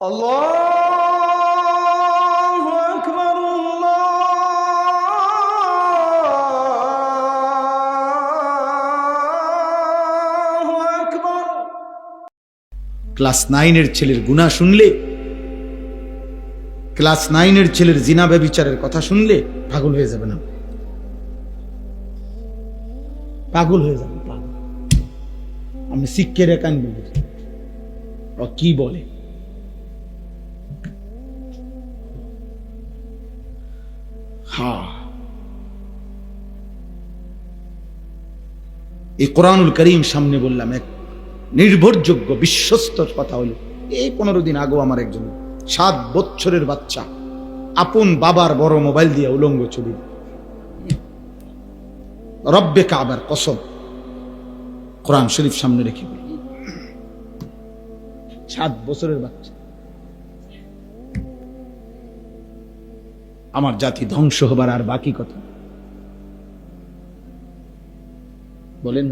আল্লাহু আকবার, আল্লাহু আকবার। ক্লাস 9-এর ছেলের গুনাহ শুনলে, ক্লাস 9-এর ছেলের জিনা ব্যভিচারের কথা শুনলে পাগল হয়ে যাবে না? পাগল হয়ে যাবে, পাগল। আমি শিক্ষে রেখান বলি ও কি বলে। এই কোরআনুল করিম সামনে বললাম, এক নির্ভরযোগ্য বিশ্বস্ত কথা হলো, এই 15 দিন আগেও আমার একজন 7 বছরের বাচ্চা আপন বাবার বড় মোবাইল দিয়ে উলঙ্গ ছবি, রব্বে কাবার কসম, কোরআন শরীফ সামনে রেখে বলি, 7 বছরের বাচ্চা। আমার জাতি ধ্বংস হবার আর বাকি কথা বলেন।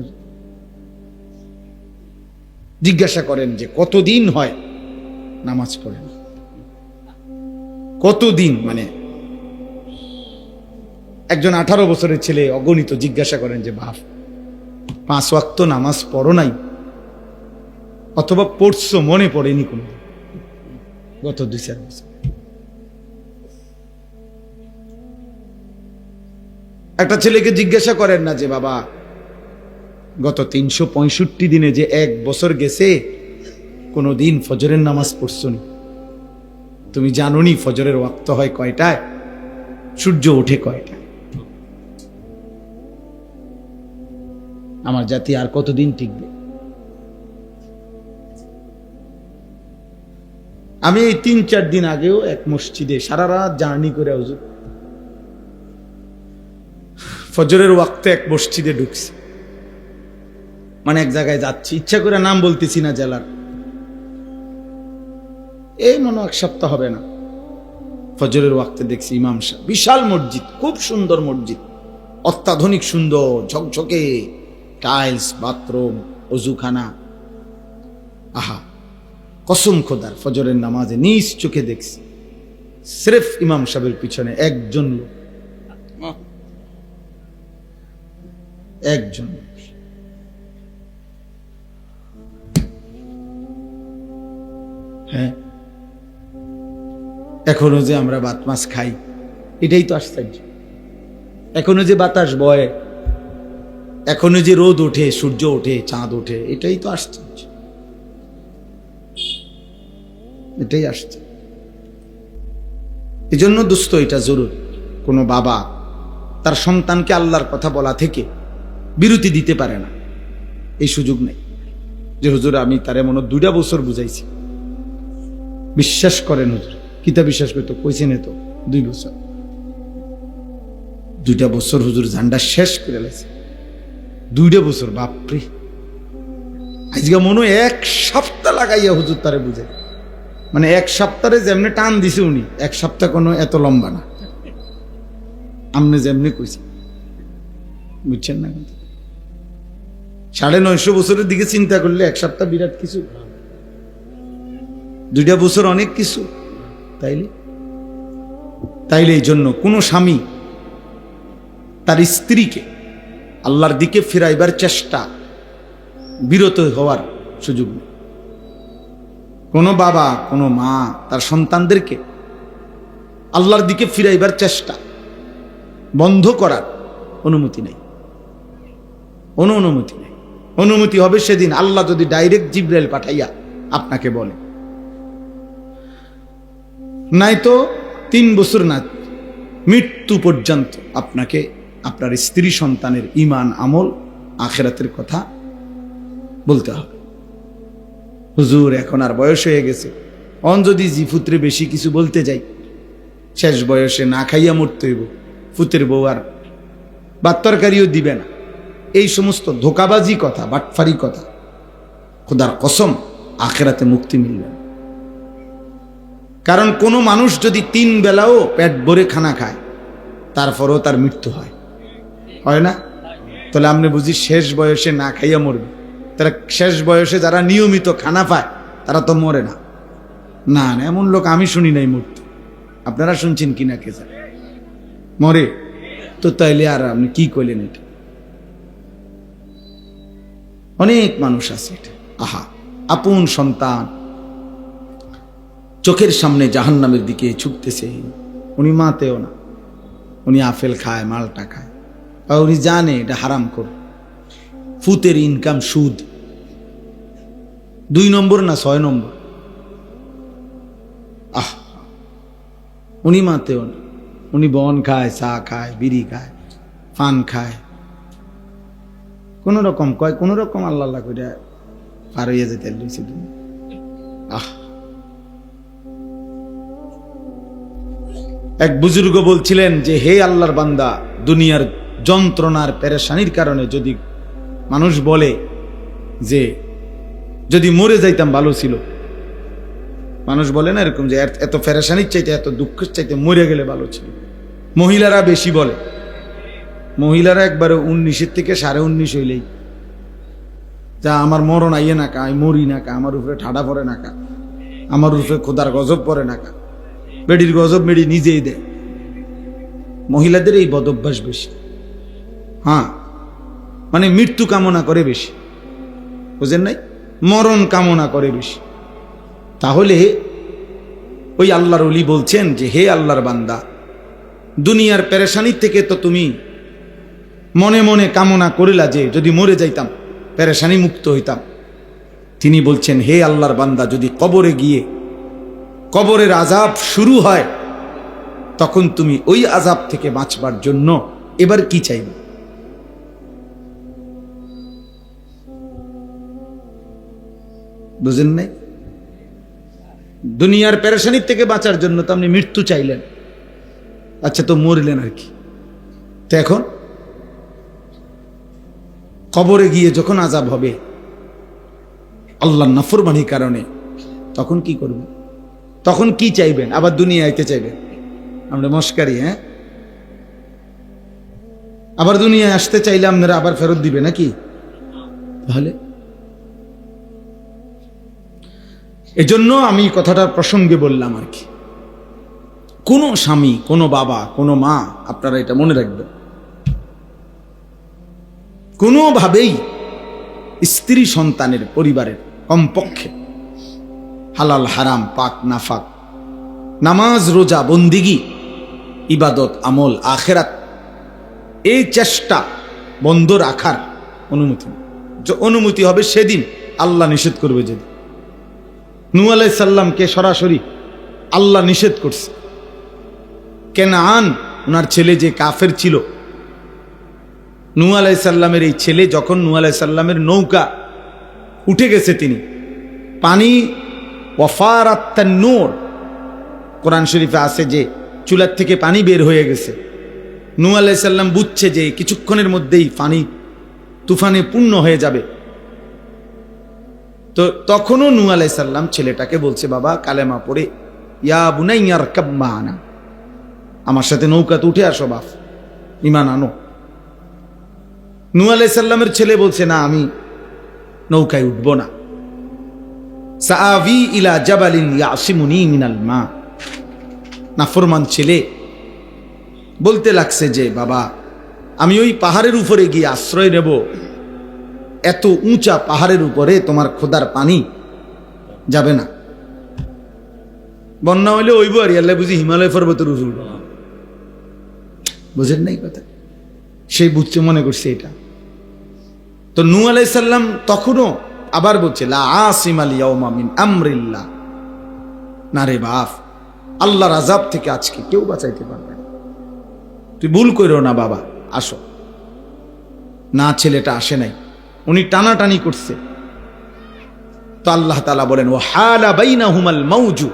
জিজ্ঞাসা করেন যে কতদিন হয় নামাজ পড়েন, কতদিন, মানে একজন 18 বছরের ছেলে অগণিত জিজ্ঞাসা করেন যে বাপ 5 ওয়াক্ত নামাজ পড়ো নাই, অথবা পড়ছো মনে পড়েনি কোন গত 2-4 বছর। একটা ছেলেকে জিজ্ঞাসা করেন না যে বাবা গত 365 দিনে যে 1 বছর গেছে কোনদিন ফজরের নামাজ পড়ছো নি? তুমি জানো নি ফজরের ওয়াক্ত হয় কয়টায়, সূর্য ওঠে কয়টায়? আমার জাতি আর কতদিন টিকবে? আমি এই 3-4 দিন আগেও এক মসজিদে সারা রাত জার্নি করে হুজুর ফজরের ওয়াক্তে এক মসজিদে ঢুকছি, মানে এক জায়গায় যাচ্ছি, ইচ্ছা করে নাম বলতেছি না জেলার, এই মনে 1 সপ্তাহ হবে না, ফজরের ওয়াক্তে দেখছি ইমাম সাহেব, বিশাল মসজিদ, খুব সুন্দর মসজিদ, অত্যাধুনিক সুন্দর ঝকঝকে টাইলস, বাথরুম, ওযুখানা। আহা, কসম খোদার ফজরের নামাজে নিজ চোখে দেখছি সির্ফ ইমাম সাহেবের পিছনে একজন লোক, একজন। হ্যাঁ, এখনো যে আমরা ভাত মাছ খাই, এটাই তো আশ্চর্য। এখনো যে বাতাস বয়, এখনো যে রোদ ওঠে, সূর্য ওঠে, চাঁদ ওঠে, এটাই তো আশ্চর্য, এটাই আশ্চর্য। এই জন্য দোস্ত, এটা জরুর, কোনো বাবা তার সন্তানকে আল্লাহর কথা বলা থেকে বিরতি দিতে পারে না, এই সুযোগ নেই যে হুজুর আমি তারে মনে 2 বছর বুঝাইছি। বিশ্বাস করেন হুজুর, কিতা বিশ্বাস করতো, কইছেন তো 2 বছর, 2 বছর হুজুর ঝান্ডা শেষ করে লাইছে, 2 বছর। বাপরে, আজকে মনে 1 সপ্তাহ লাগাইয়া হুজুর তারে বুঝাই, মানে 1 সপ্তাহে যেমনি টান দিছে উনি, 1 সপ্তাহ কোনো এত লম্বা না, আমনে যেমনি কইছে, বুঝছেন না? 950 বছরের দিকে চিন্তা করলে 1 সপ্তাহ বিরাট কিছু, 2 বছর অনেক কিছু। তাইলে এই জন্য কোন স্বামী তার স্ত্রীকে আল্লাহর দিকে ফিরাইবার চেষ্টা বিরত হওয়ার সুযোগ নেই। কোন বাবা, কোন মা তার সন্তানদেরকে আল্লাহর দিকে ফিরাইবার চেষ্টা বন্ধ করার অনুমতি নেই, অনুমতি নেই। অনুমতি হবে সেদিন আল্লাহ যদি ডাইরেক্ট জিবরাইল পাঠাইয়া আপনাকে বলে, নাই তো 3 বছর না, মৃত্যু পর্যন্ত আপনাকে আপনার স্ত্রী সন্তানের ঈমান, আমল, আখিরাতের কথা বলতে হবে। হুজুর এখন আর বয়স হয়ে গেছে, যদি জিফুত্রে বেশি কিছু বলতে যাই, শেষ বয়সে না খাইয়া মরতে হইব, ফুতের বউ আর ভাত তরকারিও দিবে না, এই সমস্ত ধোকাবাজি কথা, বাটফারি কথা, খোদার কসম আখিরাতে মুক্তি মিলবে না। কারণ কোন মানুষ যদি 3 বেলাও পেট ভরে খানা খায়, তারপরও তার মৃত্যু হয় না? তাহলে আপনি বুঝি শেষ বয়সে না খাইয়া মরবে, তারা শেষ বয়সে যারা নিয়মিত খানা পায় তারা তো মরে না, না না, এমন লোক আমি শুনি নাই মরতে। আপনারা শুনছেন কিনা কে জানে? মরে তো তাইলে আর আপনি কি কইলেন? এটা অনেক মানুষ আছে এটা। আহা, আপন সন্তান চোখের সামনে জাহান্নামের দিকে ছুটতেছে, উনি মাতেও না, উনি আপেল খায়, মালটা খায়, আর উনি জানে এটা হারাম করে। ফুতের ইনকাম সুদ, 2 নম্বর না 6 নম্বর। আহ, উনি মাতেও না, উনি বন খায়, চা খায়, বিড়ি খায়, পান খায়, কোন রকম কয়, কোন রকম আল্লাহ আল্লাহ করে পার হইয়া যেতে লইছে। আহ, এক বুজুর্গ বলছিলেন যে হে আল্লাহর বান্দা, দুনিয়ার যন্ত্রণার পেরেশানির কারণে যদি মানুষ বলে যে যদি মরে যাইতাম ভালো ছিল, মানুষ বলে না এরকম যে এত পেরেশানির চাইতে, এত দুঃখের চাইতে মরে গেলে ভালো ছিল। মহিলারা বেশি বলে, মহিলারা একবারে 19 থেকে 19.5 হইলেই যা আমার মরণ আইয়ে না কা, আমি মরি না কা, আমার উপরে ঠাডা পড়ে না কা, আমার উপরে খোদার গজব পড়ে না কা, বেডির গজব মেডি নিজেই দেয়। মহিলাদের এই বদভ্যাস বেশি। হ্যাঁ, মানে মৃত্যু কামনা করে বেশি, বুঝেন নাই? মরণ কামনা করে বেশি। তাহলে ওই আল্লাহর ওলি বলছেন যে হে আল্লাহর বান্দা, দুনিয়ার পেরেশানির থেকে তো তুমি মনে মনে কামনা করিলা যে যদি মরে যাইতাম, পেরেশানি মুক্ত হইতাম। তিনি বলছেন হে আল্লাহর বান্দা, যদি কবরে গিয়ে কবরের আযাব শুরু হয়, তখন তুমি ওই আযাব থেকে বাঁচবার জন্য এবার কি চাইবে? বুঝেন নাই? দুনিয়ার পেরেশানির থেকে বাঁচার জন্য তো আপনি মৃত্যু চাইলেন, আচ্ছা তো মরলেন আর কি। তো এখন কবরে গিয়ে যখন আযাব হবে আল্লাহর নাফরমানির কারণে, তখন কি করবেন? তখন কি চাইবেন? আবার দুনিয়া আইতে চাইবেন? আমরা মস্কারি, হ্যাঁ? আবার দুনিয়ায় আসতে চাইলে আপনারা আবার ফেরত দিবে নাকি? তাহলে এজন্য আমি কথাটা প্রসঙ্গে বললাম আর কি। কোন স্বামী, কোন বাবা, কোন মা, আপনারা এটা মনে রাখবেন, কোনোভাবেই স্ত্রী সন্তানের, পরিবারের কমপক্ষে হালাল হারাম, পাক নাফাক, নামাজ রোজা, বন্দিগি, ইবাদত, আমল, আখেরাত, এই চেষ্টা বন্ধ রাখার অনুমতি। অনুমতি হবে সেদিন আল্লাহ নিষেধ করবে যেদিন। নূহ আলাইহিস সালামকে সরাসরি আল্লাহ নিষেধ করছে। কেনান, ওনার ছেলে যে কাফের ছিল, নূহ আলাইহিস সালামের এই ছেলে যখন নূহ আলাইহিস সালামের নৌকা উঠে গেছে, তিনি পানি ওয়াফারাত তান্নুর, কোরআন শরীফে আছে যে চুলার থেকে পানি বের হয়ে গেছে। নূহ আলাইহিস সালাম বুঝছে যে কিছুক্ষণের মধ্যেই পানি তুফানে পূর্ণ হয়ে যাবে। তো তখনও নূহ আলাইহিস সালাম ছেলেটাকে বলছে, বাবা কালেমা পড়ে ইয়া বুনাইয়া আরকাব মা'ানা, আমার সাথে নৌকাতে উঠে আসো, বাপ ঈমান আনো। নূহ আলাইহিস সালামের ছেলে বলছে, না আমি নৌকায় উঠবো না। সাআবি ইলা জাবালিন ইয়াসিমুনি মিনাল মা। নাফরমান ছেলে বলতে লাগছে যে বাবা আমি ওই পাহাড়ের উপরে গিয়ে আশ্রয় নেব, এত উঁচা পাহাড়ের উপরে তোমার খোদার পানি যাবে না। বন্যা হইলে ওইব আর আল্লাহ বুঝি হিমালয় পর্বতের উপর, বুঝেন নাই কথা? সেই বুঝতে মনে করছে এটা। তো নূহ আলাইহিস সালাম তখনও আবার বলছে লা আসিমাল ইয়াউমা মিন আমরিল্লাহ, না রে বাপ, আল্লাহর আযাব থেকে আজকে কেউ বাঁচাইতে পারবে না, তুই ভুল কইরো না বাবা, আসো না। ছেলেটা আসে নাই, উনি টানাটানি করছে। তো আল্লাহ তাআলা বলেন ওয়া হালা বাইনাহুমাল মাউজু,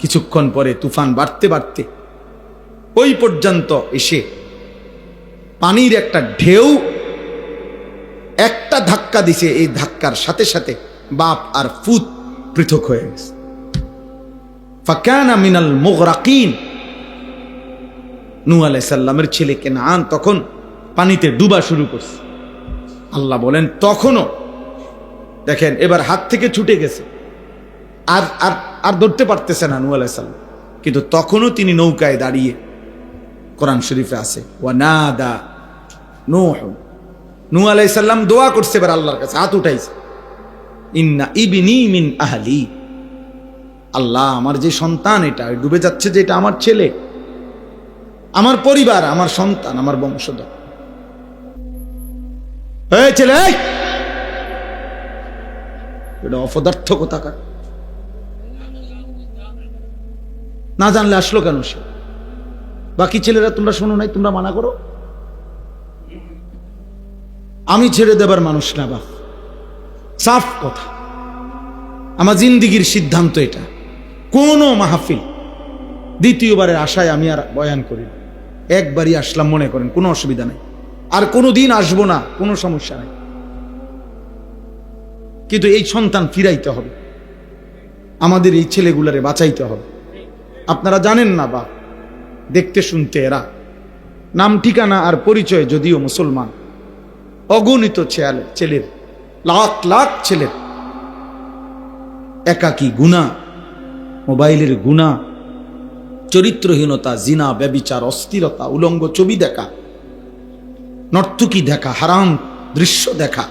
কিছুক্ষণ পরে তুফান বাড়তে বাড়তে ওই পর্যন্ত এসে পানির একটা ঢেউ একটা ধাক্কা দিছে, এই ধাক্কার সাথে সাথে বাপ আর ফুত পৃথক হয়ে গেছে। ফাকানা মিনাল মুগরাকিন, নূহ আলাইহিস সালামের ছেলে কেনান তখন পানিতে ডুবা শুরু করছে। আল্লাহ বলেন তখনও দেখেন এবার হাত থেকে ছুটে গেছে, আর আর আর ধরতে পারতেছে না নূহ আলাইহিস সালাম, কিন্তু তখনও তিনি নৌকায় দাঁড়িয়ে, কোরআন শরীফে আছে ওয়ানাদা নূহ আলাইহিস সালাম দোয়া করছে এবার আল্লাহর কাছে, হাত উঠাইছে, ইন্না ইবনি মিন আহলি, আল্লাহ আমার যে সন্তান এটা ডুবে যাচ্ছে, যে এটা আমার ছেলে, আমার পরিবার, আমার সন্তান, আমার বংশধর। এই ছেলে, এটা অপদার্থ কোথাকার, না জানলে আসলো কেন সে? বাকি ছেলেরা তোমরা শোনো নাই, তোমরা মানা করো, আমি ছেড়ে দেবার মানুষ না বাপ, সাফ কথা। আমার জিন্দিগির সিদ্ধান্ত এটা। কোন মাহফিল দ্বিতীয়বারের আশায় আমি আর বয়ান করি না, একবারই আসলাম, মনে করেন কোনো অসুবিধা নেই, আর কোনো দিন আসবো না, কোনো সমস্যা নাই, কিন্তু এই সন্তান ফিরাইতে হবে, আমাদের এই ছেলেগুলারে বাঁচাইতে হবে। আপনারা জানেন না বা দেখতে শুনতে এরা, নাম ঠিকানা আর পরিচয় যদিও মুসলমান, অগণিত ছেলের, লাখ লাখ ছেলের একাকী গুনাহ, মোবাইলের গুনাহ, চরিত্রহীনতা, জিনা, ব্যভিচার, অস্থিরতা, উলঙ্গ ছবি দেখা, নর্তকী দেখা, হারাম দৃশ্য দেখা,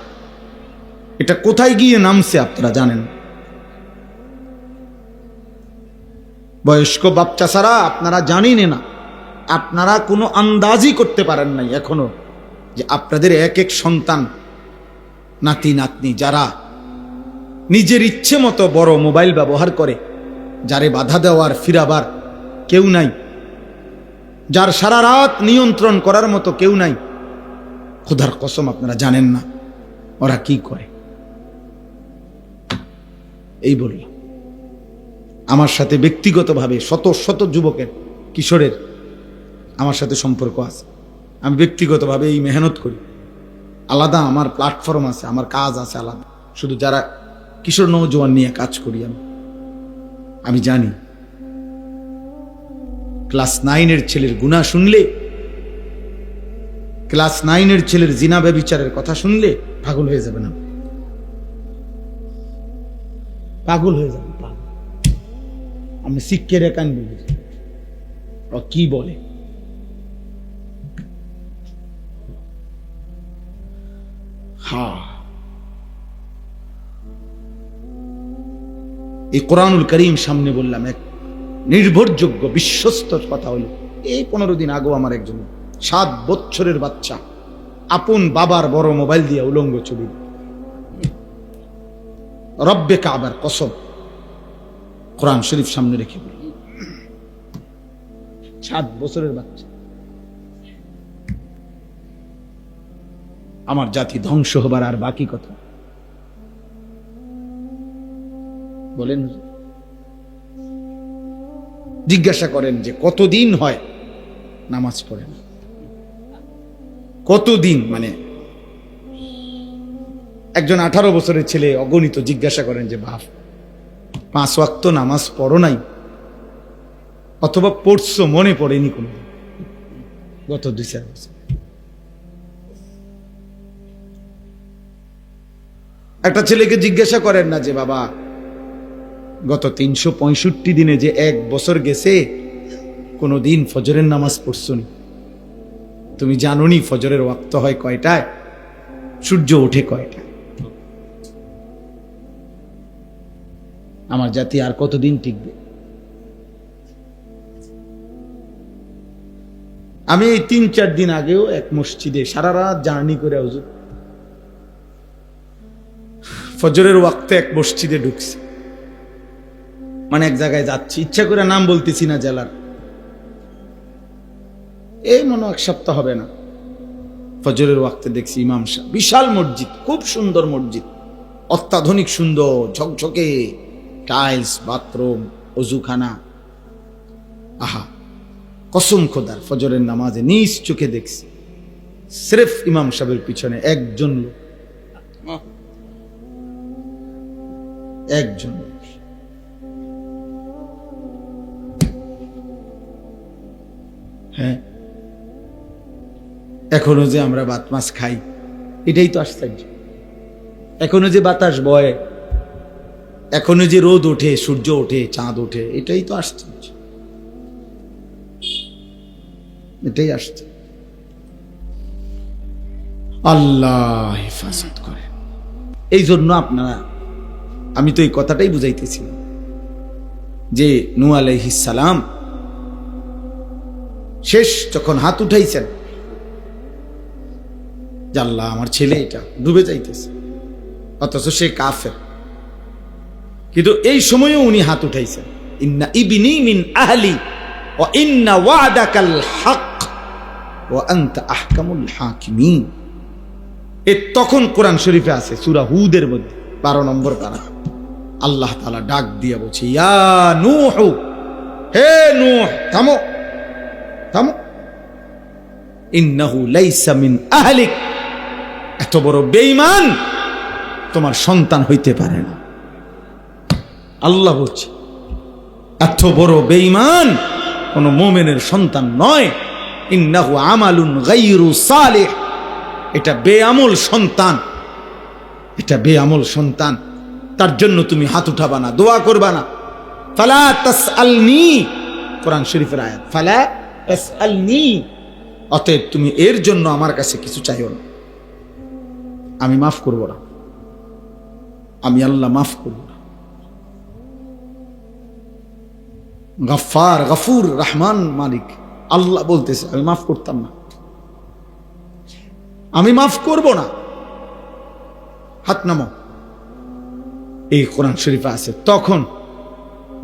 এটা কোথায় গিয়ে নামছে আপনারা জানেন? বয়স্ক বাচ্চা ছাড়া আপনারা জানেন না, আপনারা কোনো আন্দাজই করতে পারেন নাই এখনো, যে আপনাদের এক এক সন্তান, নাতি নাতনি, যারা নিজের ইচ্ছে মতো বড় মোবাইল ব্যবহার করে, যারে বাধা দেওয়ার ফিরাবার কেউ নাই, যার সারা রাত নিয়ন্ত্রণ করার মতো কেউ নাই, খোদার কসম আপনারা জানেন না ওরা কি করে। এই বললাম, আমার সাথে ব্যক্তিগতভাবে শত শত যুবকের, কিশোরের আমার সাথে সম্পর্ক আছে, আমি ব্যক্তিগতভাবে এই মেহনত করি, আলাদা আমার প্ল্যাটফর্ম আছে, আমার কাজ আছে আলাদা, শুধু যারা কিশোর নওজোয়ান নিয়ে কাজ করি আমি জানি ক্লাস 9-এর ছেলের গুনাহ শুনলে, ক্লাস 9-এর ছেলের জিনা ব্যভিচারের কথা শুনলে পাগল হয়ে যাবে না, পাগল হয়ে যাবে, পাগল। আমি শিক্ষে রেখান বলি ও কি বলে, হ্যাঁ এই কোরআনুল করিম সামনে বললাম, এক নির্ভরযোগ্য বিশ্বস্ত কথা হলো, এই 15 দিন আগেও আমার একজন 7 বছরের বাচ্চা আপন বাবার বড় মোবাইল দিয়ে উলঙ্গ ছবি, রব্বে কাবার কসম, কোরআন শরীফ সামনে রেখে বলি, 7 বছরের বাচ্চা। আমার জাতি ধ্বংস হবার আর বাকি কথা বলেন। জিজ্ঞাসা করেন যে কতদিন হয় নামাজ পড়ে না, কতদিন, মানে একজন 18 বছরের ছেলে অগণিত জিজ্ঞাসা করেন যে বাপ 5 ওয়াক্ত নামাজ পড়ো নাই, অথবা পড়ছো মনে পড়েনি কোনো গত 2-4 বছর। একটা ছেলেকে জিজ্ঞাসা করেন না যে বাবা গত 365 দিনে যে 1 বছর গেছে কোনো দিন ফজরের নামাজ পড়ছো নি? তুমি জানো নি ফজরের ওয়াক্ত হয় কয়টায়, সূর্য ওঠে কয়টায়? আমার জাতি আর কতদিন টিকবে? আমি এই 3-4 দিন আগেও এক মসজিদে সারা রাত জার্নি করে হুজুর ফজরের ওয়াক্তে এক মসজিদে ঢুকছি, মানে এক জায়গায় যাচ্ছি, ইচ্ছা করে নাম বলতেছি না জেলার, এই মনে 1 সপ্তাহ হবে না, ফজরের ওয়াক্তে দেখছি ইমাম সাহেব, বিশাল মসজিদ, খুব সুন্দর মসজিদ, অত্যাধুনিক সুন্দর, ঝকঝকে টাইলস, বাথরুম, অজুখানা, আহা কসম খোদার ফজরের নামাজে নিজ চোখে দেখছি সির্ফ ইমাম সাহেবের পিছনে একজন লোক, একজন লোক। হ্যাঁ, এখনো যে আমরা ভাত মাছ খাই, এটাই তো আশ্চর্য। এখনো যে বাতাস বয়, এখনো যে রোদ ওঠে, সূর্য ওঠে, চাঁদ ওঠে, এটাই তো আশ্চর্য, এটাই আসছে। আল্লাহ হেফাজত করে। এই জন্য আপনারা, আমি তো এই কথাটাই বুঝাইতেছি যে নূহ আলাইহিস সালাম শেষ যখন হাত উঠাইছেন যে আল্লাহ আমার ছেলে এটা ডুবে যাইতেছে, অথচ সে কাফের, কিন্তু এই সময়ও উনি হাত উঠাইছেন, ইন্না ইবনি মিন আহলি ওয়া ইন্না ওয়াদাকাল হক ওয়া আনতা আহকামুল হাকিমিন। এ তখন কোরআন শরীফে আছে সূরা হুদের মধ্যে 12 নম্বর পারা। আল্লাহ তাআলা ডাক দিয়া বলছে, ইয়া নূহ, হে নূহ, থামো থামো, ইন্নাহু লাইসা মিন আহলিক, এত বড় বেঈমান তোমার সন্তান হইতে পারে না। আল্লাহ বলছে এত বড় বেঈমান কোন মুমিনের সন্তান নয়। ইন্নাহু আমালুন গায়রু সালিহ, এটা বেআমল সন্তান, এটা বেআমল সন্তান, তার জন্য তুমি হাত উঠাবা না, দোয়া করবা না। ফালা তাসআলনি, কোরআন শরীফের আয়াত, ফালা তাসআলনি, অতএব তুমি এর জন্য আমার কাছে কিছু চাইও না, আমি মাফ করব না, আমি আল্লাহ মাফ করব না। গফফার, গফুর, রহমান, মালিক, আল্লাহ বলতেছে আমি মাফ করতাম না, আমি মাফ করব না, হাত নামো। এই কোরআন শরীফে আছে। তখন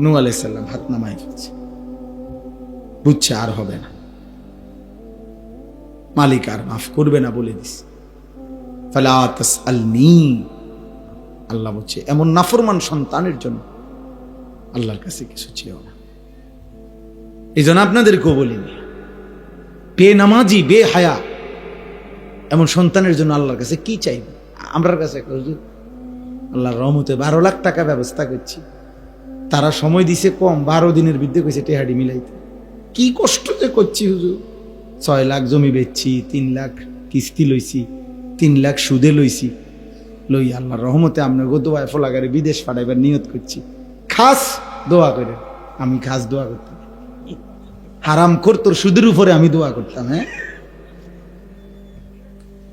নূহ আলাইহিস সালাম হাত নামাই ফেলছে, বুঝছে আর হবে না, মালিক আর মাফ করবে না বলে দিস। ফালা তাসআলনি, আল্লাহ বলছে এমন নাফরমান সন্তানের জন্য আল্লাহর কাছে কিছু চেয়েও না। এই জন্য আপনাদেরকেও বলিনি, বেনামাজি, বেহায়া এমন সন্তানের জন্য আল্লাহর কাছে কি চাইবে? আমরার কাছে আল্লাহর রহমতে 12 লাখ টাকা ব্যবস্থা করছি, তারা সময় দিছে কম, 12 দিনের বিদ্যে কইছে টেহাডি মিলাইতে। কি কষ্ট যে করছি হুজুর, 6 লাখ জমি বেচছি, 3 লাখ কিস্তি লইছি, 3 লাখ সুদে লইছি, লই আল্লাহর রহমতে আপনার দোয়ায় ফলাগারে বিদেশ পাঠাইবার নিয়ত করছি। খাস দোয়া করে, আমি খাস দোয়া করতাম, হারাম কর তোর সুদের উপরে আমি দোয়া করতাম। হ্যাঁ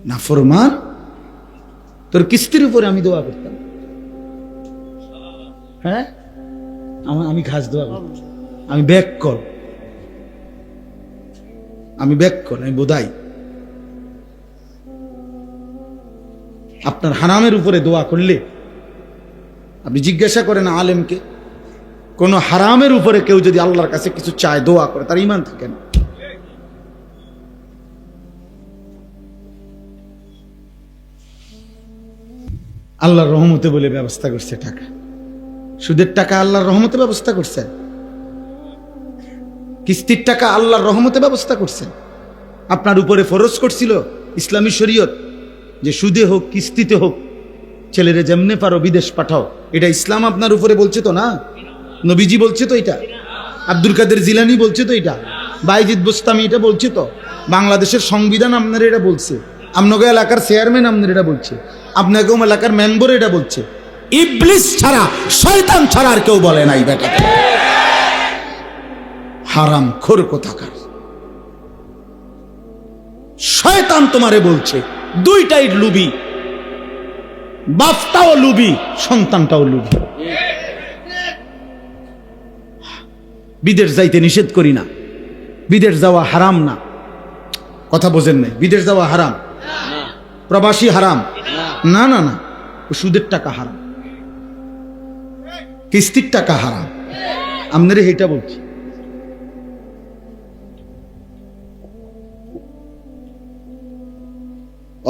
নাফরমান, তোর কিস্তির উপরে আমি দোয়া করতাম। হ্যাঁ আমি খাস দোয়া করতাম, আমি ব্যাক কর, আমি ব্যাক কর, আমি বোধাই। আপনার হারামের উপরে দোয়া করলে, আপনি জিজ্ঞাসা করেন আলেমকে, কোন হারামের উপরে কেউ যদি আল্লাহর কাছে কিছু চায়, দোয়া করে, তার ঈমান থাকে না। আল্লাহর রহমতে বলে ব্যবস্থা করছে টাকা, সুদের টাকা আল্লাহর রহমতে ব্যবস্থা করছেন, কিস্তির টাকা আল্লাহর রহমতে ব্যবস্থা করছেন। আপনার উপরে ফরজ করছিল ইসলামী শরীয়ত যে সুদে হোক কিস্তিতে হোক ছেলেরে যেমনে পারো বিদেশ পাঠাও, এটা ইসলাম আপনার উপরে বলছে তো না? নবীজি বলছে তো এটা, আব্দুল কাদের জিলানী বলছে তো এটা, বাইজিদ বোস্তামি এটা বলছে তো, বাংলাদেশের সংবিধান আপনার এটা বলছে, আপনাকে এলাকার চেয়ারম্যান আপনার এটা বলছে, আপনাকে এলাকার মেম্বার এটা বলছে। ইবলিস ছাড়া, শয়তান ছাড়া আর কেউ বলে নাই বেটা। হারাম খোর কোথাকার শয়তান তোমারে বলছে, দুইটাই লুবি, বাপটাও লুবি, সন্তানটাও লুবি। বিদেশ যাইতে নিষেধ করি না, বিদেশ যাওয়া হারাম না, কথা বোঝেন নাই? বিদেশ যাওয়া হারাম, প্রবাসী হারাম না, না না, সুদের টাকা হারাম, কিস্তির টাকা হারাম, আপনারে এটা বলছি।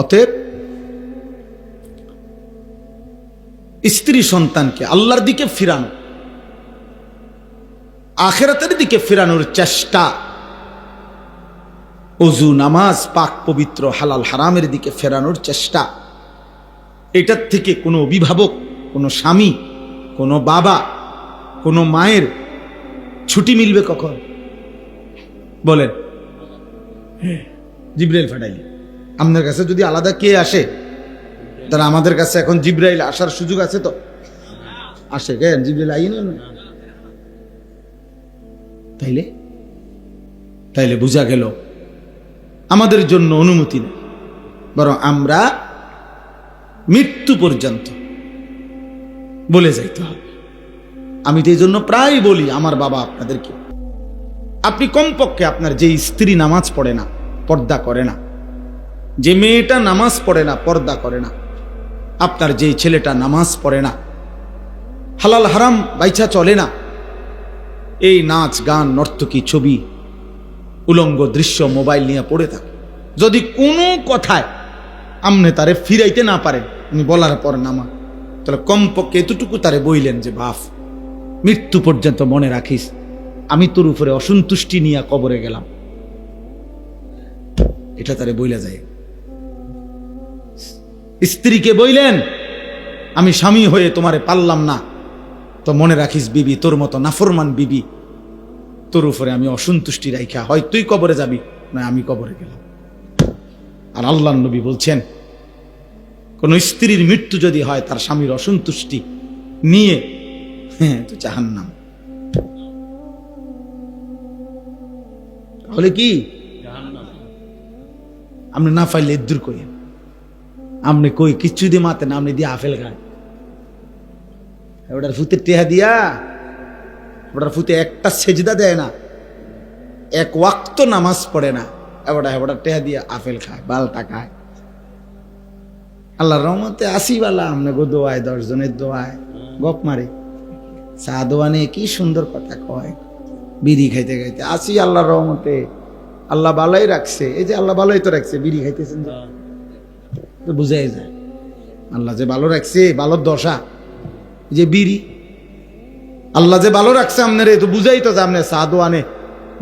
অতএব স্ত্রী সন্তানকে আল্লাহর দিকে ফিরানো, আখিরাতের দিকে ফিরানোর চেষ্টা, ওযু নামাজ পাক পবিত্র হালাল হারামের দিকে ফেরানোর চেষ্টা, এটার থেকে কোনো অভিভাবক, কোনো স্বামী, কোনো বাবা, কোনো মায়ের ছুটি মিলবে কখন বলেন? জিবরাইল ফাটাইলে আপনার কাছে যদি আলাদা কে আসে, তারা আমাদের কাছে এখন জিবরাইল আসার সুযোগ আছে তো? আসে কেন জিবরিল আইন না তাইলে তাইলে বোঝা গেল আমাদের জন্য অনুমতি নেই, বরং আমরা মৃত্যু পর্যন্ত বলে যাইতে হবে। আমি তো এই জন্য প্রায় বলি আমার বাবা আপনাদেরকে, আপনি কমপক্ষে আপনার যে স্ত্রী নামাজ পড়ে না, পর্দা করে না, যে মেয়েটা নামাজ পড়ে না, পর্দা করে না, আপনার যে ছেলেটা নামাজ পড়ে না, হালাল হারাম বাইচা চলে না, এই নাচ গান নর্তকী ছবি উলঙ্গ দৃশ্য মোবাইল নিয়ে পড়ে থাকে, যদি কোনো কথায় আমনে তারে ফিরাইতে না পারেন উনি বলার পর নামা, তাহলে কমপক্ষে এতটুকু তারে বইলেন যে বাপ মৃত্যু পর্যন্ত মনে রাখিস আমি তোর উপরে অসন্তুষ্টি নিয়ে কবরে গেলাম, এটা তারে বইলা যায়। স্ত্রীকে বইলেন আমি স্বামী হয়ে তোমারে পারলাম না, তো মনে রাখিস বিবি তোর মতো নাফরমান বিবি, তোর উপরে আমি অসন্তুষ্টি রাইখা হয় তুই কবরে যাবি না আমি কবরে গেলাম। আর আল্লাহর নবী বলছেন কোন স্ত্রীর মৃত্যু যদি হয় তার স্বামীর অসন্তুষ্টি নিয়ে, হ্যাঁ তো জাহান্নাম। তাহলে কি আপনি না পাইলে দূর করেন, আপনি কই কিচ্ছু দিয়ে মাতে না, আপনি দিয়ে আফেল খায়, ওটার ফুতে টেহা দিয়া, ওটার ফুতে একটা সেজদা দেয় না, এক ওয়াক্ত নামাজ পড়ে না, ওটা টেহা দিয়া আপেল খায়, বালটা খায়। আল্লাহর রহমতে আসি বালা আমনে গো দোয়ায়, 10 জনের দোয়ায় গপ মারে, চা দোয়ানে কি সুন্দর কথা কয়, বিড়ি খাইতে খাইতে আসি আল্লাহর রহমতে। আল্লাহ ভালোই রাখছে, এই যে আল্লাহ ভালোই তো রাখছে, বিড়ি খাইতেছেন তো বুঝাই যায় আল্লাহ যে ভালো রাখছে, ভালোর দশা যে বিড়ি, আল্লাহ যে ভালো রাখছে আপনার তো বুঝাই তো যে আপনি চা দোয়ানে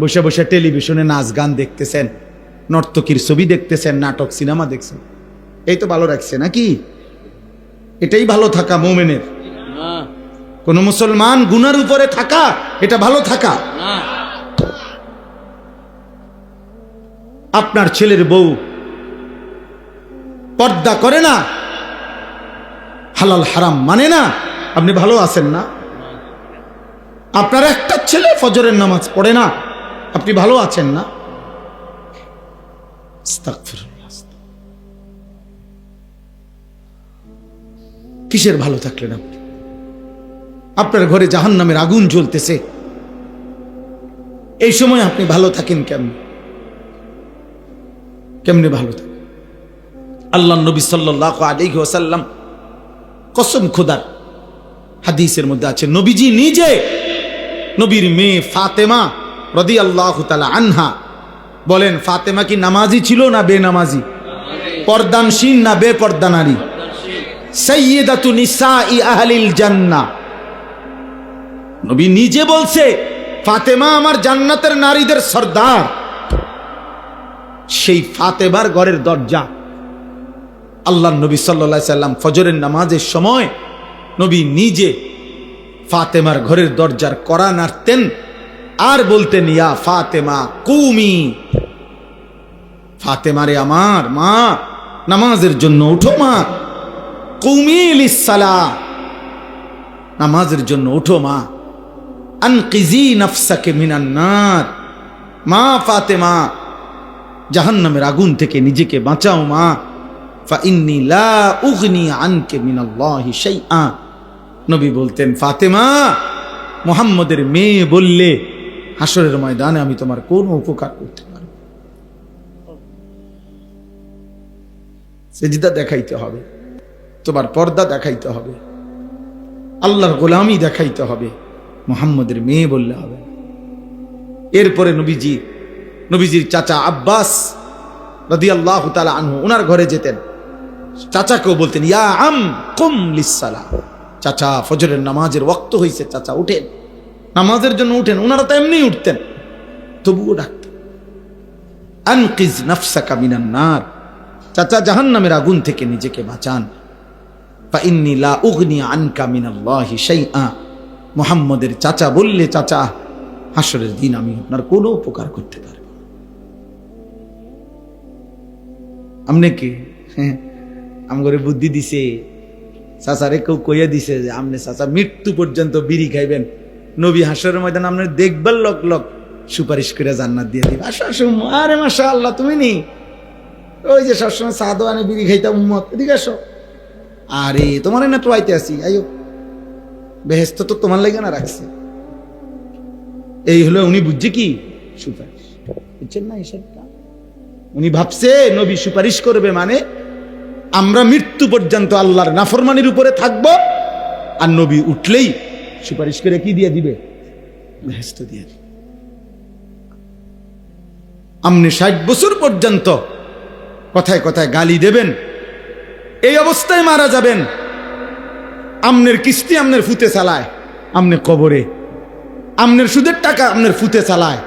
বসে বসে টেলিভিশনে নাচ গান দেখতেছেন, নর্তকীর ছবি দেখতেছেন, নাটক সিনেমা দেখছেন, এই তো ভালো রাখছে নাকি? এটাই ভালো থাকা মোমেনের। কোন মুসলমান গুনার উপরে থাকা এটা ভালো থাকা। আপনার ছেলের বউ পর্দা করে না, হালাল হারাম মানে না, আপনি ভালো আছেন না? আপনার একটা ছেলে ফজরের নামাজ পড়ে না, আপনি ভালো আছেন না? কিসের ভালো থাকলেন আপনি? আপনার ঘরে জাহান্নামের আগুন জ্বলতেছে, এই সময় আপনি ভালো থাকেন কেমনে? কেমনে ভালো থাকেন? আল্লাহ নবী সাল্লাল্লাহু আলাইহি ওয়াসাল্লাম কসম খোদার হাদিসের মধ্যে আছে, নবীজি নিজে নবীর মেয়ে ফাতেমা রাদিয়াল্লাহু তাআলা আনহা বলেন, ফাতেমা কি নামাজি ছিল না বেনামাজি? পর্দানশীল না বেপর্দা নারী? সাইয়্যিদাতু নিসাই আহলিল জান্নাহ। নবী নিজে বলছে ফাতেমা আমার জান্নাতের নারীদের সর্দার। সেই ফাতেমার ঘরের দরজা আল্লাহ নবী সাল্লাল্লাহু আলাইহি সাল্লাম ফজরের নামাজের সময় নবী নিজে ফাতেমার ঘরের দরজার কড়া নাড়তেন আর বলতেন, ইয়া ফাতেমা কুমি, ফাতেমারে আমার মা নামাজের জন্য উঠো, মা কুমি লিসসালাহ, নামাজের জন্য উঠো মা, আনকিজি নাফসাকে মিনান নার, মা ফাতেমা জাহান্নামের আগুন থেকে নিজেকে বাঁচাও মা, ফা ইন্নী লা উগনি আনকে মিনাল্লাহি শাইআ। নবী বলতেন, ফাতেমা মুহাম্মদের মেয়ে বললে হাসরের ময়দানে আমি তোমার কোন উপকার করতে পারব? সেজদা দেখাইতে হবে, তোমার পর্দা দেখাইতে হবে, আল্লাহর গোলামি দেখাইতে হবে, মুহাম্মদের মেয়ে বললে হবে। এরপরে নবীজির চাচা আব্বাস রাদিয়াল্লাহু তাআলা আনহু ওনার ঘরে যেতেন, চাচাকেও বলতেন, ইয়া আম কুম লিসসালাহ, চাচা ফজরের নামাজের ওয়াক্ত হয়েছে, চাচা উঠেন, নামাজের জন্য উঠেন। ওনারা তো এমনি উঠতেন, তবুও ডাকতেন, আনকিজ নাফসাকা মিনান নার, চাচা জাহান্নামের আগুন থেকে নিজেকে বাঁচান, ফা ইন্নী লা উগনি আনকা মিনাল্লাহি শাইআ, মুহাম্মদের চাচা বললে চাচা হাসরের দিন আমি আপনার কোনো উপকার করতে পারব না। আমনে কি আমগরে বুদ্ধি দিছে, চাচারে কেউ কইয়া দিছে যে আপনি চাচা মৃত্যু পর্যন্ত বিড়ি খাইবেন, নবী হাসরের ময়দান আপনার দেখবার লক লক সুপারিশ করে জান্নাত দিয়ে দিবে। আসো আসো, আরে মাশাআল্লাহ, তুমি নি ওই যে সবসময় চা দোয়ানে বিড়ি খাইতাম উম্মত, এদিকে আসো। আরে তোমার না ট্রাইতে আসি, আইও, বেহেস্ত তো তোমার লাগে না রাখছে। এই হলো উনি বুঝছে কি সুপারিশ, বুঝছেন না? হিসাবটা উনি ভাবছে নবী সুপারিশ করবে মানে আমরা মৃত্যু পর্যন্ত আল্লাহর নাফরমানির উপরে থাকব, আর নবী উঠলেই সুপারিশ করে কি দিয়ে দিবে? বেহেস্ত দিয়ে দিবে। আপনি 60 বছর পর্যন্ত কথায় কথায় গালি দেবেন, এই অবস্থায় মারা যাবেন। আমনের কিস্তি আমনের ফুতে চালায়, আমনে কবরে, আমনের সুদের টাকা আমনের ফুতে চালায়,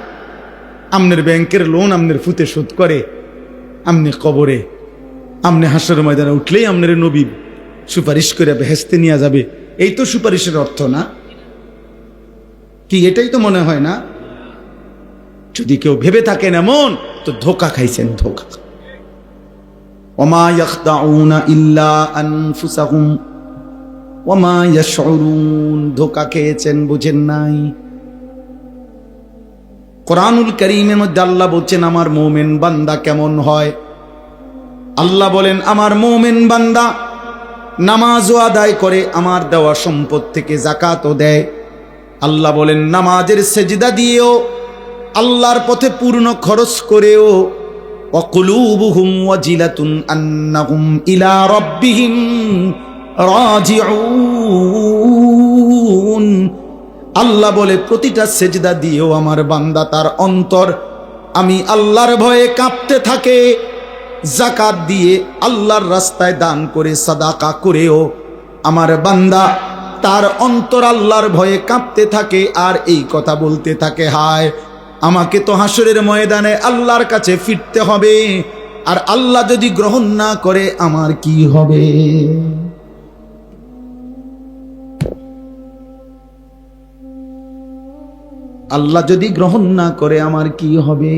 আমনের ব্যাংকের লোন আমনের ফুতে শোধ করে, আমনে কবরে, আমনে হাসরের ময়দানে উঠলেই আমনের নবী সুপারিশ করে বেহেশতে নিয়ে যাবে। এই তো সুপারিশের অর্থ না কি? এটাই তো মনে হয় না? যদি কেউ ভেবে থাকেন এমন, তো ধোঁকা খাইছেন, ধোঁকা। ওমা ইয়াখদাউনা ইল্লা আনফুসাহুম ওমা ইয়াশউরুন, ধোঁকা খেয়েছেন, বুঝেন নাই। কোরআনুল কারীমের মধ্যে আল্লাহ বলছেন আমার মুমিন বান্দা কেমন হয়। আল্লাহ বলেন আমার মুমিন বান্দা নামাজও আদায় করে, আমার দেওয়া সম্পদ থেকে যাকাতও দেয়। আল্লাহ বলেন নামাজের সেজদা দিয়েও, আল্লাহর পথে পূর্ণ খরচ করেও, ওয়াকুলুবুহুম ওয়াজিলাতুন আন্নাহুম ইলা রাব্বিহিম রাজিউন। আল্লাহ বলে প্রতিটা সেজদা দিয়েও আমার বান্দা তার অন্তর আমি আল্লাহর ভয়ে কাঁপতে থাকে। যাকাত দিয়ে, আল্লাহর রাস্তায় দান করে, সাদাকা করেও আমার বান্দা তার অন্তর আল্লাহর ভয়ে কাঁপতে থাকে, আর এই কথা বলতে থাকে হায় আমাকে তো হাসরের ময়দানে আল্লাহর কাছে ফিরতে হবে, আর আল্লাহ যদি গ্রহণ না করে আমার কি হবে? আল্লাহ যদি গ্রহণ না করে আমার কি হবে?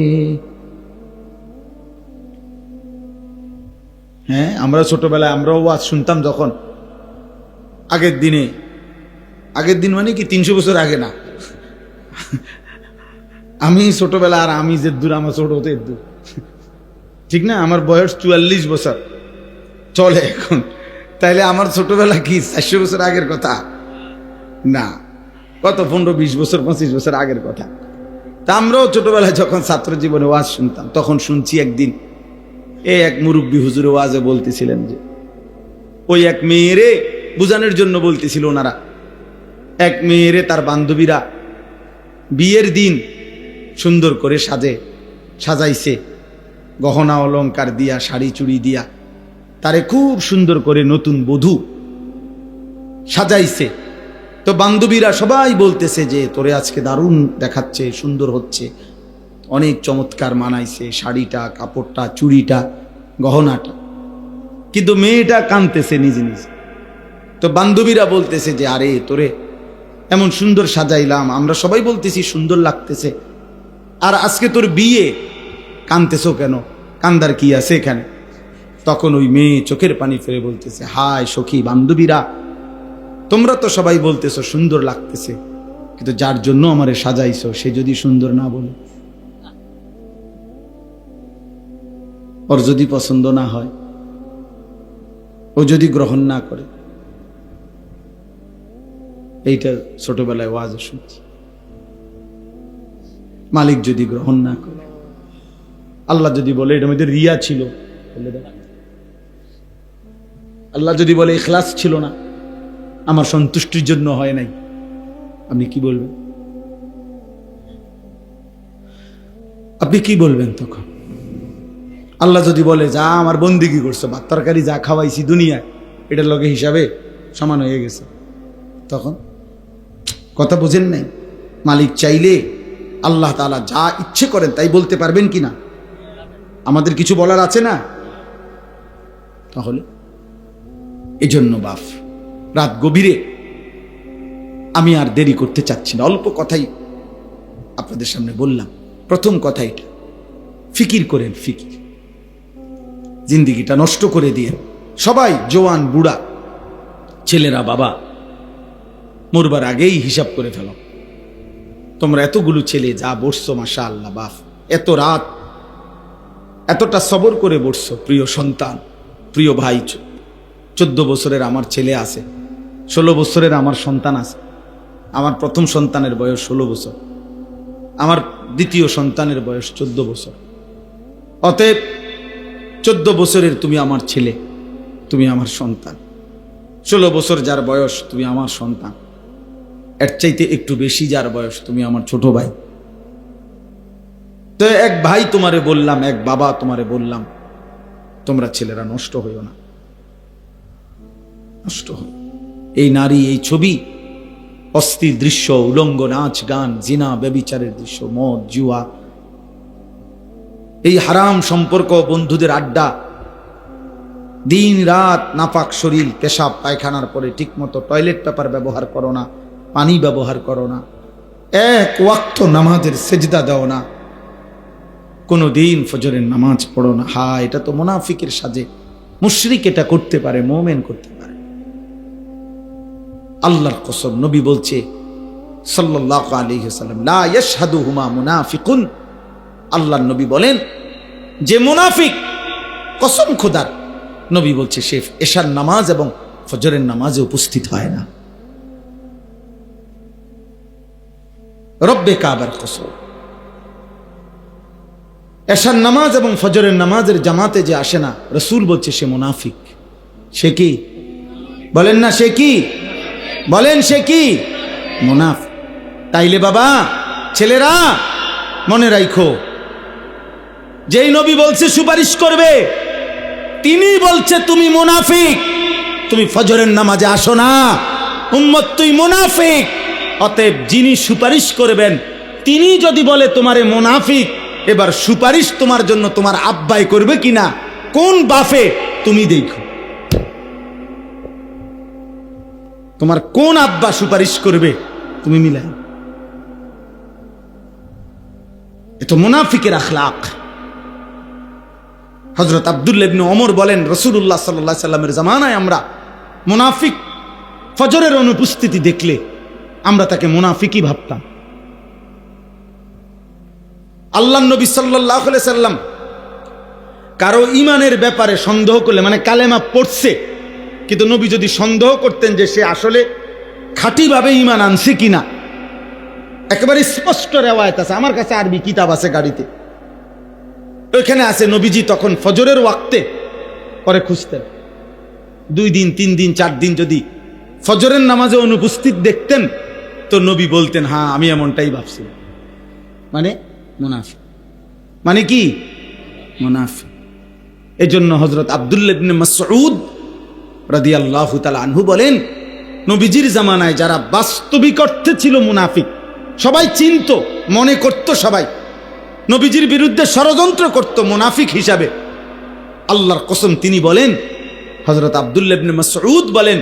হ্যাঁ, আমরা ছোটবেলায় আমরাও ওয়াজ শুনতাম যখন, আগের দিন মানে কি 300 বছর আগে না, আমি ছোটবেলা, আর আমি যে দূর, আমার ছোট হতে দূর, ঠিক না? আমার বয়স 44 বছর চলে এখন, তাইলে আমার ছোটবেলা কি 400 বছর আগের কথা না, কত 15-20 বছর 25 বছর আগের কথা। তা আমরাও ছোটবেলায় যখন ছাত্র জীবনে ওয়াজ শুনতাম, তখন শুনছি একদিন এক মুরব্বী হুজুরে ওয়াজে বলতেছিলেন যে ওই এক মেয়েরে বুঝানোর জন্য বলতেছিল ওনারা, এক মেয়েরে তার বান্ধবীরা বিয়ের দিন সুন্দর করে সাজাইছে, গহনা অলংকার দিয়া, শাড়ি চুড়ি দিয়া, তারে খুব সুন্দর করে নতুন বধূ সাজাইছে। তো বান্ধবীরা সবাই বলতেছে যে তোরে আজকে দারুণ দেখাচ্ছে, সুন্দর হচ্ছে, অনেক চমৎকার মানাইছে শাড়িটা, কাপড়টা, চুড়িটা, গহনাটা। কিন্তু মেয়েটা কাঁদতেছে নিজে নিজে। তো বান্ধবীরা বলতেছে যে আরে তোরে এমন সুন্দর সাজাইলাম, আমরা সবাই বলতেছি সুন্দর লাগতেছে, আর আজকে তোর বিয়ে, কাঁদতেছো কেন? কান্দার কি আছে এখানে? তখন ওই মেয়ে চোখের পানি ফেলে বলতেছে হায় সখী বান্ধবীরা, তোমরা তো সবাই বলতেছো সুন্দর লাগতেছে, কিন্তু যার জন্য আমারে সাজাইছো সে যদি সুন্দর না বলে, ওর যদি পছন্দ না হয়, ও যদি গ্রহণ না করে। এইটা ছোটবেলায় ওয়াজে শুনছি। মালিক যদি গ্রহণ না করে, আল্লাহ যদি বলে এটার মধ্যে রিয়া ছিল, আল্লাহ যদি বলে ইখলাস ছিল না, আমার সন্তুষ্টির জন্য হয় নাই, আপনি কি বলবেন? আপনি কি বলবেন তখন? আল্লাহ যদি বলে যা আমার বন্দিগি করছো, ভাত তরকারি যা খাওয়াইছি দুনিয়ায়, এটার লগে হিসাবে সমান হয়ে গেছে, তখন কথা বোঝেন নাই? মালিক চাইলে আল্লাহ তাআলা যা ইচ্ছে করেন তাই বলতে পারবেন কিনা? আমাদের কিছু বলার আছে না? তাহলে এজন্য বাপ, রাত গভীরে আমি আর দেরি করতে চাচ্ছি না, অল্প কথাই আপনাদের সামনে বললাম। প্রথম কথা এটা, ফিকির করেন, ফিকির, জিন্দিগিটা নষ্ট করে দিয়ে সবাই, জওয়ান বুড়া ছেলেরা বাবা মরবার আগেই হিসাব করে ফেলো, তোমরা এতগুলো ছেলে যা বসছো মাশাআল্লাহ, বাপ এত রাত এতটা সবর করে বসছো, প্রিয় সন্তান, প্রিয় ভাই। 14 বছরের আমার ছেলে আছে, 16 বছরের আমার সন্তান আছে। আমার প্রথম সন্তানের বয়স 16 বছর, আমার দ্বিতীয় সন্তানের বয়স 14 বছর। অতএব 14 বছরের তুমি আমার ছেলে, তুমি আমার সন্তান। 16 বছর যার বয়স তুমি আমার সন্তান, এর চাইতে একটু বেশি যার বয়স তুমি আমার ছোট ভাই। তো এক ভাই তোমারে বললাম, এক বাবা তোমারে বললাম, তোমরা ছেলেরা নষ্ট হইও না, নষ্ট হয়। এই নারী, এই ছবি, অস্থির দৃশ্য, উলঙ্গ নাচ গান, জিনা ব্যভিচারের দৃশ্য, মদ জুয়া, এই হারাম সম্পর্ক, বন্ধুদের আড্ডা, দিন রাত নাপাক শরীর, পেশাব পায়খানার পরে ঠিকমতো টয়লেট পেপার ব্যবহার করো না, পানি ব্যবহার করো না, এক ওয়াক্ত নামাজের সেজদা দাও না, কোনো দিন ফজরের নামাজ পড়ো না। হা, এটা তো মুনাফিকের সাজে। মুশরিক এটা করতে পারে, মুমিন করতে পারে। আল্লাহর কসম, নবী বলছে সাল্লাল্লাহু আলাইহি ওয়াসাল্লাম, লা ইয়াশহাদুহুমা মুনাফিকুন। আল্লাহর নবী বলেন যে মুনাফিক, কসম খোদার, নবী বলছে সে এশার নামাজ এবং ফজরের নামাজে উপস্থিত হয় না। রব্বে কাবার কসম, এশার নামাজ এবং ফজরের নামাজের জামাতে যে আসে না, রাসূল বলছে সে মুনাফিক। সে কি বলেন না? সে কি বলেন? সে কি? মুনাফিক। তাইলে বাবা ছেলেরা মনে রাখো, যেই নবী বলছে সুপারিশ করবে, তিনি বলছে তুমি মুনাফিক, তুমি ফজরের নামাজে আসো না, উম্মত তুই মুনাফিক। অতএব যিনি সুপারিশ করবেন তিনি যদি বলে তোমারে মুনাফিক, এবার সুপারিশ তোমার জন্য তোমার আব্বাই করবে কিনা, কোন বাফে, তুমি দেখো তোমার কোন আব্বা সুপারিশ করবে, তুমি মিলাই। এ তো মুনাফিকের আখলাক। হযরত আব্দুল্লাহ ইবনে ওমর বলেন, রাসূলুল্লাহ সাল্লাল্লাহু আলাইহি সাল্লামের জামানায় আমরা মুনাফিক ফজরের অনুপস্থিতি দেখলে আমরা তাকে মুনাফিকই ভাবতাম। আল্লাহর নবী সাল্লাল্লাহু আলাইহি সাল্লাম কারো ঈমানের ব্যাপারে সন্দেহ করলে, মানে কালেমা পড়ছে কিন্তু নবী যদি সন্দেহ করতেন যে সে আসলে খাঁটিভাবে ঈমান আনছে কিনা, একেবারে স্পষ্ট রিওয়ায়াত আছে, আমার কাছে আরবি কিতাব আছে গাড়িতে, ওইখানে আছে নবীজি তখন ফজরের ওয়াক্তে পরে খুঁজতেন। 2 দিন 3 দিন 4 দিন যদি ফজরের নামাজে অনুপস্থিত দেখতেন তো নবী বলতেন, হ্যাঁ আমি এমনটাই ভাবছিলাম। মানে মুনাফিক, মানে কি মুনাফিক। এজন্য হযরত আব্দুল্লাহ ইবনে মাসউদ রাদিয়াল্লাহু তাআলা আনহু বলেন, নবীজির জামানায় যারা বাস্তবিক অর্থে ছিল মুনাফিক, সবাই চিনত, মনে করত, সবাই নবীজির বিরুদ্ধে ষড়যন্ত্র করত মুনাফিক হিসাবে, আল্লাহর কসম তিনি বলেন, হযরত আব্দুল্লাহ ইবনে মাসউদ বলেন,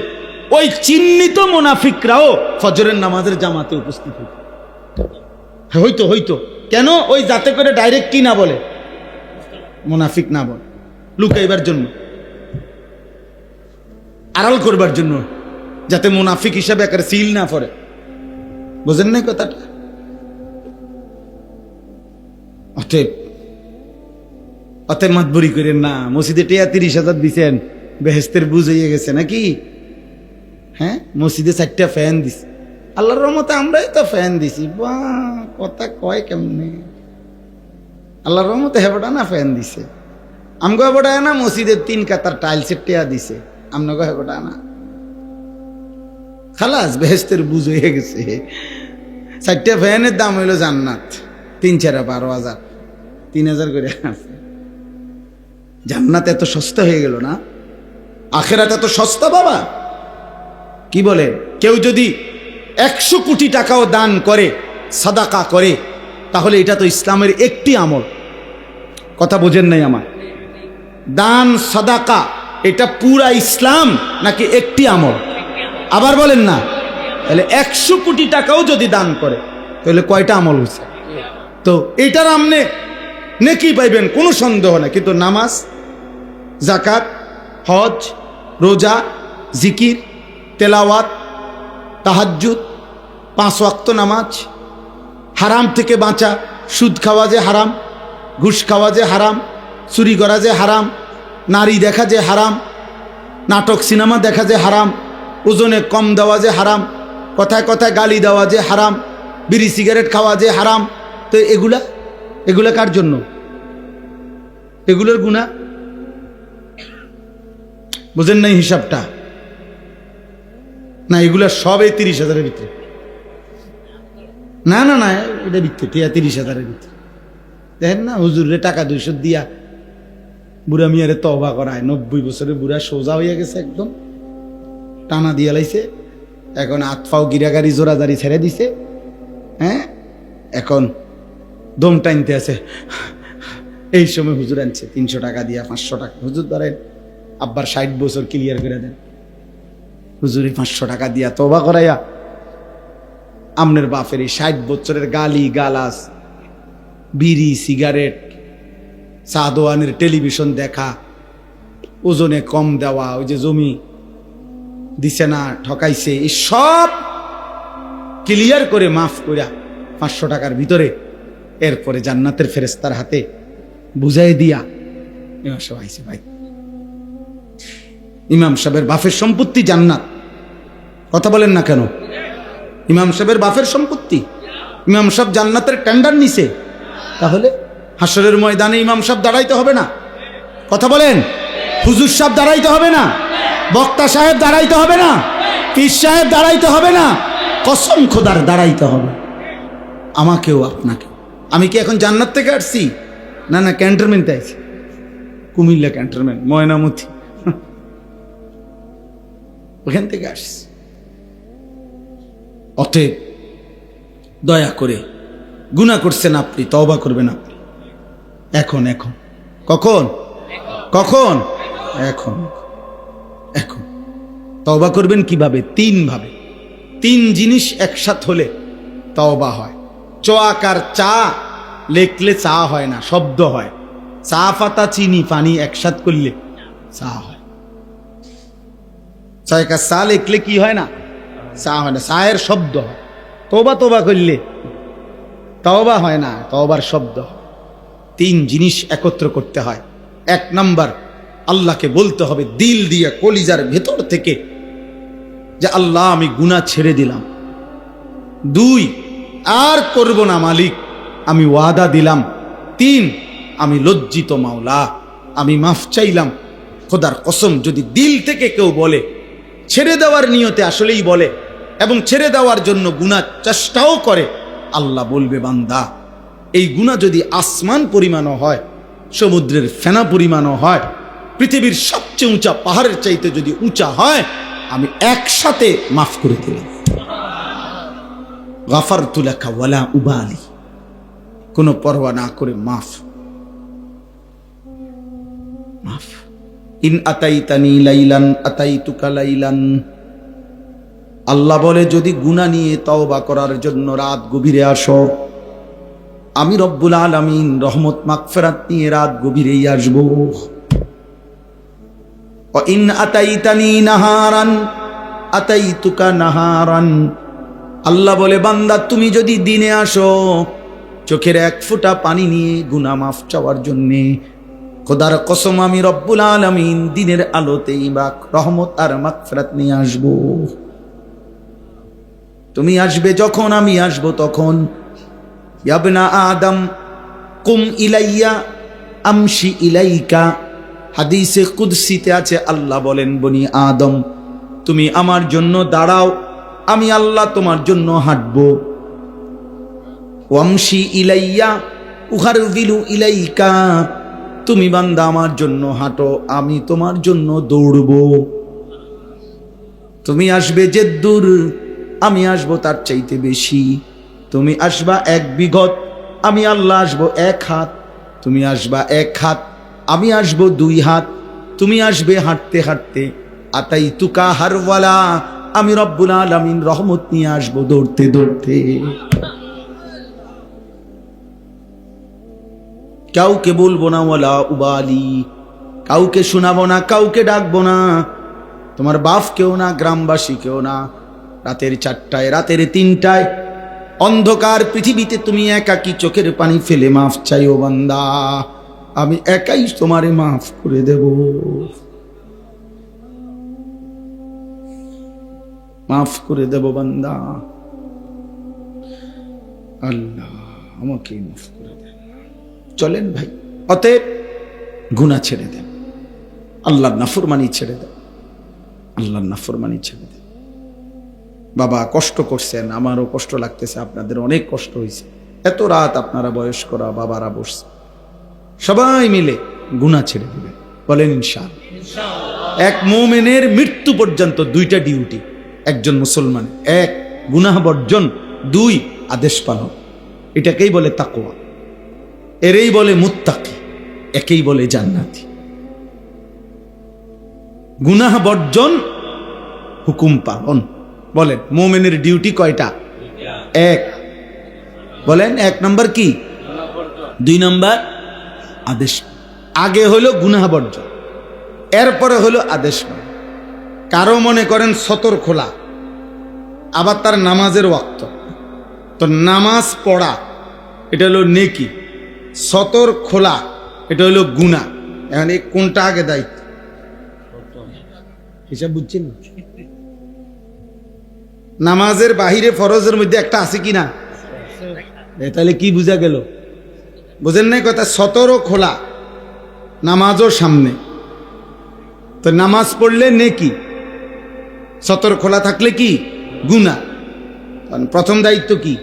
ওই চিহ্নিত মুনাফিকরাও ফজরের নামাজের জামাতে উপস্থিত হইতো। হইতো কেন? ওই যাতে করে ডাইরেক্ট কি না বলে, মুনাফিক না বলে, লুকাইবার জন্য, আড়াল করবার জন্য, যাতে মুনাফিক হিসাবে একেবারে সিল না পড়ে। বুঝেন নাই কথাটা? অতএব মাতবরি করেন না, মসজিদে টিয়া 30,000 দিচ্ছেন, বেহেস্তের বুঝ হয়ে গেছে নাকি? হ্যাঁ, মসজিদে 4টা ফ্যান দিছে, আল্লাহর রহমতে আমরাই তো ফ্যান দিছি। বাহ, কথা কয় কেমনে? আল্লাহর রহমতে হেবটা না ফ্যান দিছে, আমগো হেবটা না মসজিদের 3 কাতার টাইলসের টিয়া দিছে, আমনগো হেবটা না। খালাস, বেহেস্তের বুঝ হয়ে গেছে। 4টা ফ্যানের দাম হইল জান্নাত, 3-4 12,000, 3,000 করে আছে। জান্নাত এত সস্তা হয়ে গেল না? আখিরাত এত সস্তা বাবা? কি বলে? কেউ যদি 100 কোটি টাকাও দান করে, সাদাকা করে, তাহলে এটা তো ইসলামের একটি আমল। কথা বোঝেন নাই আমার? দান সাদাকা এটা পুরা ইসলাম নাকি একটি আমল? আবার বলেন না। তাহলে 100 কোটি টাকাও যদি দান করে তাহলে কয়টা আমল হয়েছে? তো এটার আমনে নেকি পাইবেন, কোনো সন্দেহ নাই। কিন্তু নামাজ, যাকাত, হজ, রোজা, জিকির, তেলাওয়াত, তাহাজ্জুদ, 5 ওয়াক্ত নামাজ, হারাম থেকে বাঁচা, সুদ খাওয়া যে হারাম, ঘুষ খাওয়া যে হারাম, চুরি করা যে হারাম, নারী দেখা যে হারাম, নাটক সিনেমা দেখা যে হারাম, ওজনে কম দেওয়া যে হারাম, কথায় কথায় গালি দেওয়া যে হারাম, বিড়ি সিগারেট খাওয়া যে হারাম। তো এগুলা কার জন্য? এগুলোর গুনাহ বুঝেন নাই হিসাবটা? না, এগুলা সব 30,000-এর ভিতরে। না না না, এটা ভিতরে 30,000-এর ভিতরে। দেখেন না, হুজুরে টাকা 200 দিয়া বুড়া মিয়ারে তওবা করায়। 90 বছরের বুড়া সোজা হইয়া গেছে, একদম টানা দিয়া লাইছে। এখন আতফাও গিরাগারি জোরাজারি ছেড়ে দিছে। হ্যাঁ, এখন দম টাইনতে আছে। এই সময় হুজুর আনছে 300 টাকা দিয়া, 500 টাকা। হুজুর ধরেন আব্বার 60 বছর ক্লিয়ার করে দেন। হুজুরে 500 টাকা দিয়া তওবা করাইয়া আমনের বাপের এই 60 বছরের গালি গালাস, বিড়ি সিগারেট, সাদোয়ানের টেলিভিশন দেখা, ওজনে কম দেওয়া, ওই যে জমি দিছে না, ঠকাইছে, এই সব ক্লিয়ার করে মাফ করিয়া 500 টাকার ভিতরে এরপরে জান্নাতের ফেরেশতার হাতে বুঝাই দিয়া ইমাম সাহেব আইছে। ভাই, ইমাম সাহেবের বাপের সম্পত্তি জান্নাত। কথা বলেন না কেন? ইমাম সাহেবের বাপের সম্পত্তি, ইমাম সাহেব জান্নাতের টেন্ডার নিছে। তাহলে হাসরের ময়দানে ইমাম সাহেব দাঁড়াইতে হবে না? কথা বলেন। হুজুর সাহেব দাঁড়াইতে হবে না? বক্তা সাহেব দাঁড়াইতে হবে না? পীর সাহেব দাঁড়াইতে হবে না? কসম খোদার দাঁড়াইতে হবে আমাকেও আপনাকে। আমি কি এখন জান্নাত থেকে আসছি? না না, ক্যান্টনমেন্টে আছি, কুমিল্লা ক্যান্টনমেন্ট, ময়নামতি, ওখান থেকে আসছি। অতএব দয়া করে, গুনাহ করছেন আপনি, তওবা করবেন আপনি এখন। এখন কখন? কখন? এখন। এখন তওবা করবেন কিভাবে? 3 ভাবে। 3 জিনিস একসাথ হলে তওবা হয়। চোয়াকার চা লেখলে চা হয় না, শব্দ হয়। চা পাতা, চিনি, পানি একসাথ করলে চা হয়। চায়কা চা লেখলে কি হয় না? চা হয় না, চায়ের শব্দ হয়। তওবা করলে তওবা হয় না, তওবার শব্দ হয়। 3 জিনিস একত্র করতে হয়। 1 নাম্বার, আল্লাহকে বলতে হবে দিল দিয়ে, কলিজার ভেতর থেকে, যে আল্লাহ আমি গুনাহ ছেড়ে দিলাম। 2, আর করব না মালিক, আমি ওয়াদা দিলাম। 3, আমি লজ্জিত মাওলা, আমি মাফ চাইলাম। খোদার কসম, যদি দিল থেকে কেউ বলে, ছেড়ে দেওয়ার নিয়তে আসলেই বলে এবং ছেড়ে দেওয়ার জন্য গুনাহ চেষ্টাও করে, আল্লাহ বলবে বান্দা, এই গুনাহ যদি আসমান পরিমাণও হয়, সমুদ্রের ফেনা পরিমাণও হয়, পৃথিবীর সবচেয়ে উঁচা পাহাড়ের চাইতে যদি উঁচা হয়, আমি একসাথে মাফ করে দিলাম। গাফারতু লাকা ওয়ালা উবালি, কোনো পরোয়া না করে মাফ। মাফ। ইন আতাইতানি লাইলান আতাইতুকা লাইলান, আল্লাহ বলে যদি গুনাহ নিয়ে তওবা করার জন্য রাত গভীরে আসো, আমি রব্বুল আলামিন রহমত মাগফিরাত নিয়ে রাত গভীরেই আসবো। ওয়া ইন আতাইতানি নাহারান আতাইতুকা নাহারান, আল্লাহ বলে বান্দা তুমি যদি দিনে আসো, চোখের 1 ফোঁটা পানি নিয়ে গুনাহ মাফ চাওয়ার জন্যে, খোদার কসম আমি রব্বুল আলামিন দিনের আলোতেই রহমত আর মাগফিরাত নিয়ে আসবো। তুমি আসবে যখন, আমি আসবো তখন। ইয়া ইবনা আদম কুম ইলাইয়া আমশি ইলাইকা, হাদিসে কুদসিতে আছে, আল্লাহ বলেন বনি আদম তুমি আমার জন্য দাঁড়াও, আমি আল্লাহ তোমার জন্য হাঁটবো। ওয়ামশি ইলাইয়া উহারবিলু ইলাইকা, তুমি বান্দা আমার জন্য হাঁটো, আমি তোমার জন্য দৌড়বো। তুমি আসবে যে দূর, আমি আসবো তার চাইতে বেশি। তুমি আসবা 1 বিঘত, আমি আল্লাহ আসবো 1 হাত। তুমি আসবা 1 হাত, আমি আসবো 2 হাত। তুমি আসবে হাঁটতে হাঁটতে, আতাইতুকা হারওয়ালা, আমি রব্বুল আলামিন রহমত নিয়ে আসবো দৌড়তে দৌড়তে। কাউকে বলবো না ওয়ালা উবালি, কাউকে শোনাবো না, কাউকে ডাকবো না, তোমার বাপ কেউ না, গ্রামবাসী কেউ না। রাতের 4টায়, রাতের 3টায় অন্ধকার পৃথিবীতে তুমি একাকী চোখের পানি ফেলে মাফ চাইও বান্দা, আমি একাই তোমারে মাফ করে দেব। মাফ করে দেব বান্দা, আল্লাহ আমাকে মাফ করে দেন। চলেন ভাই, অতএব গুনাহ ছেড়ে দেন, আল্লাহর নাফরমানি ছেড়ে দেন, আল্লাহর নাফরমানি ছেড়ে দেন। বাবা কষ্ট করছেন, আমারও কষ্ট লাগতেছে, আপনাদের অনেক কষ্ট হয়েছে। এত রাত আপনারা বয়স্করা বাবারা বসছে, সবাই মিলে গুনাহ ছেড়ে দিবেন, বলেন ইনশাআল্লাহ। এক মুমিনের মৃত্যু পর্যন্ত 2টা ডিউটি একজন মুসলমান: 1 গুনাহ বর্জন, 2 আদেশ পালন। এটাকেই বলে তাকওয়া, এরই বলে মুত্তাকি, একেই বলে জান্নাতি। গুনাহ বর্জন, হুকুম পালন। বলেন মুমিনের ডিউটি কয়টা? 1। বলেন 1 নম্বর কি? 2 নম্বর আদেশ। আগে হলো গুনাহ বর্জন, এরপরে হলো আদেশ পালন। কারো মনে করেন সতর খোলা, আবার তার নামাজের ওয়াক্ত, তো নামাজ পড়া এটা হলো নেকি, সতর খোলা এটা হলো গুনাহ। এখন এই কোনটা আগে দায়িত্ব? হিসাব বুঝছেন না? নামাজের বাহিরে ফরজের মধ্যে একটা আছে কি না? তাহলে কি বুঝা গেল? বুঝেন নাই কথা? সতরও খোলা, নামাজও সামনে। তো নামাজ পড়লে নেকি, সতর খোলা থাকলে কি? গুনাহ। প্রথম দায়িত্ব কি?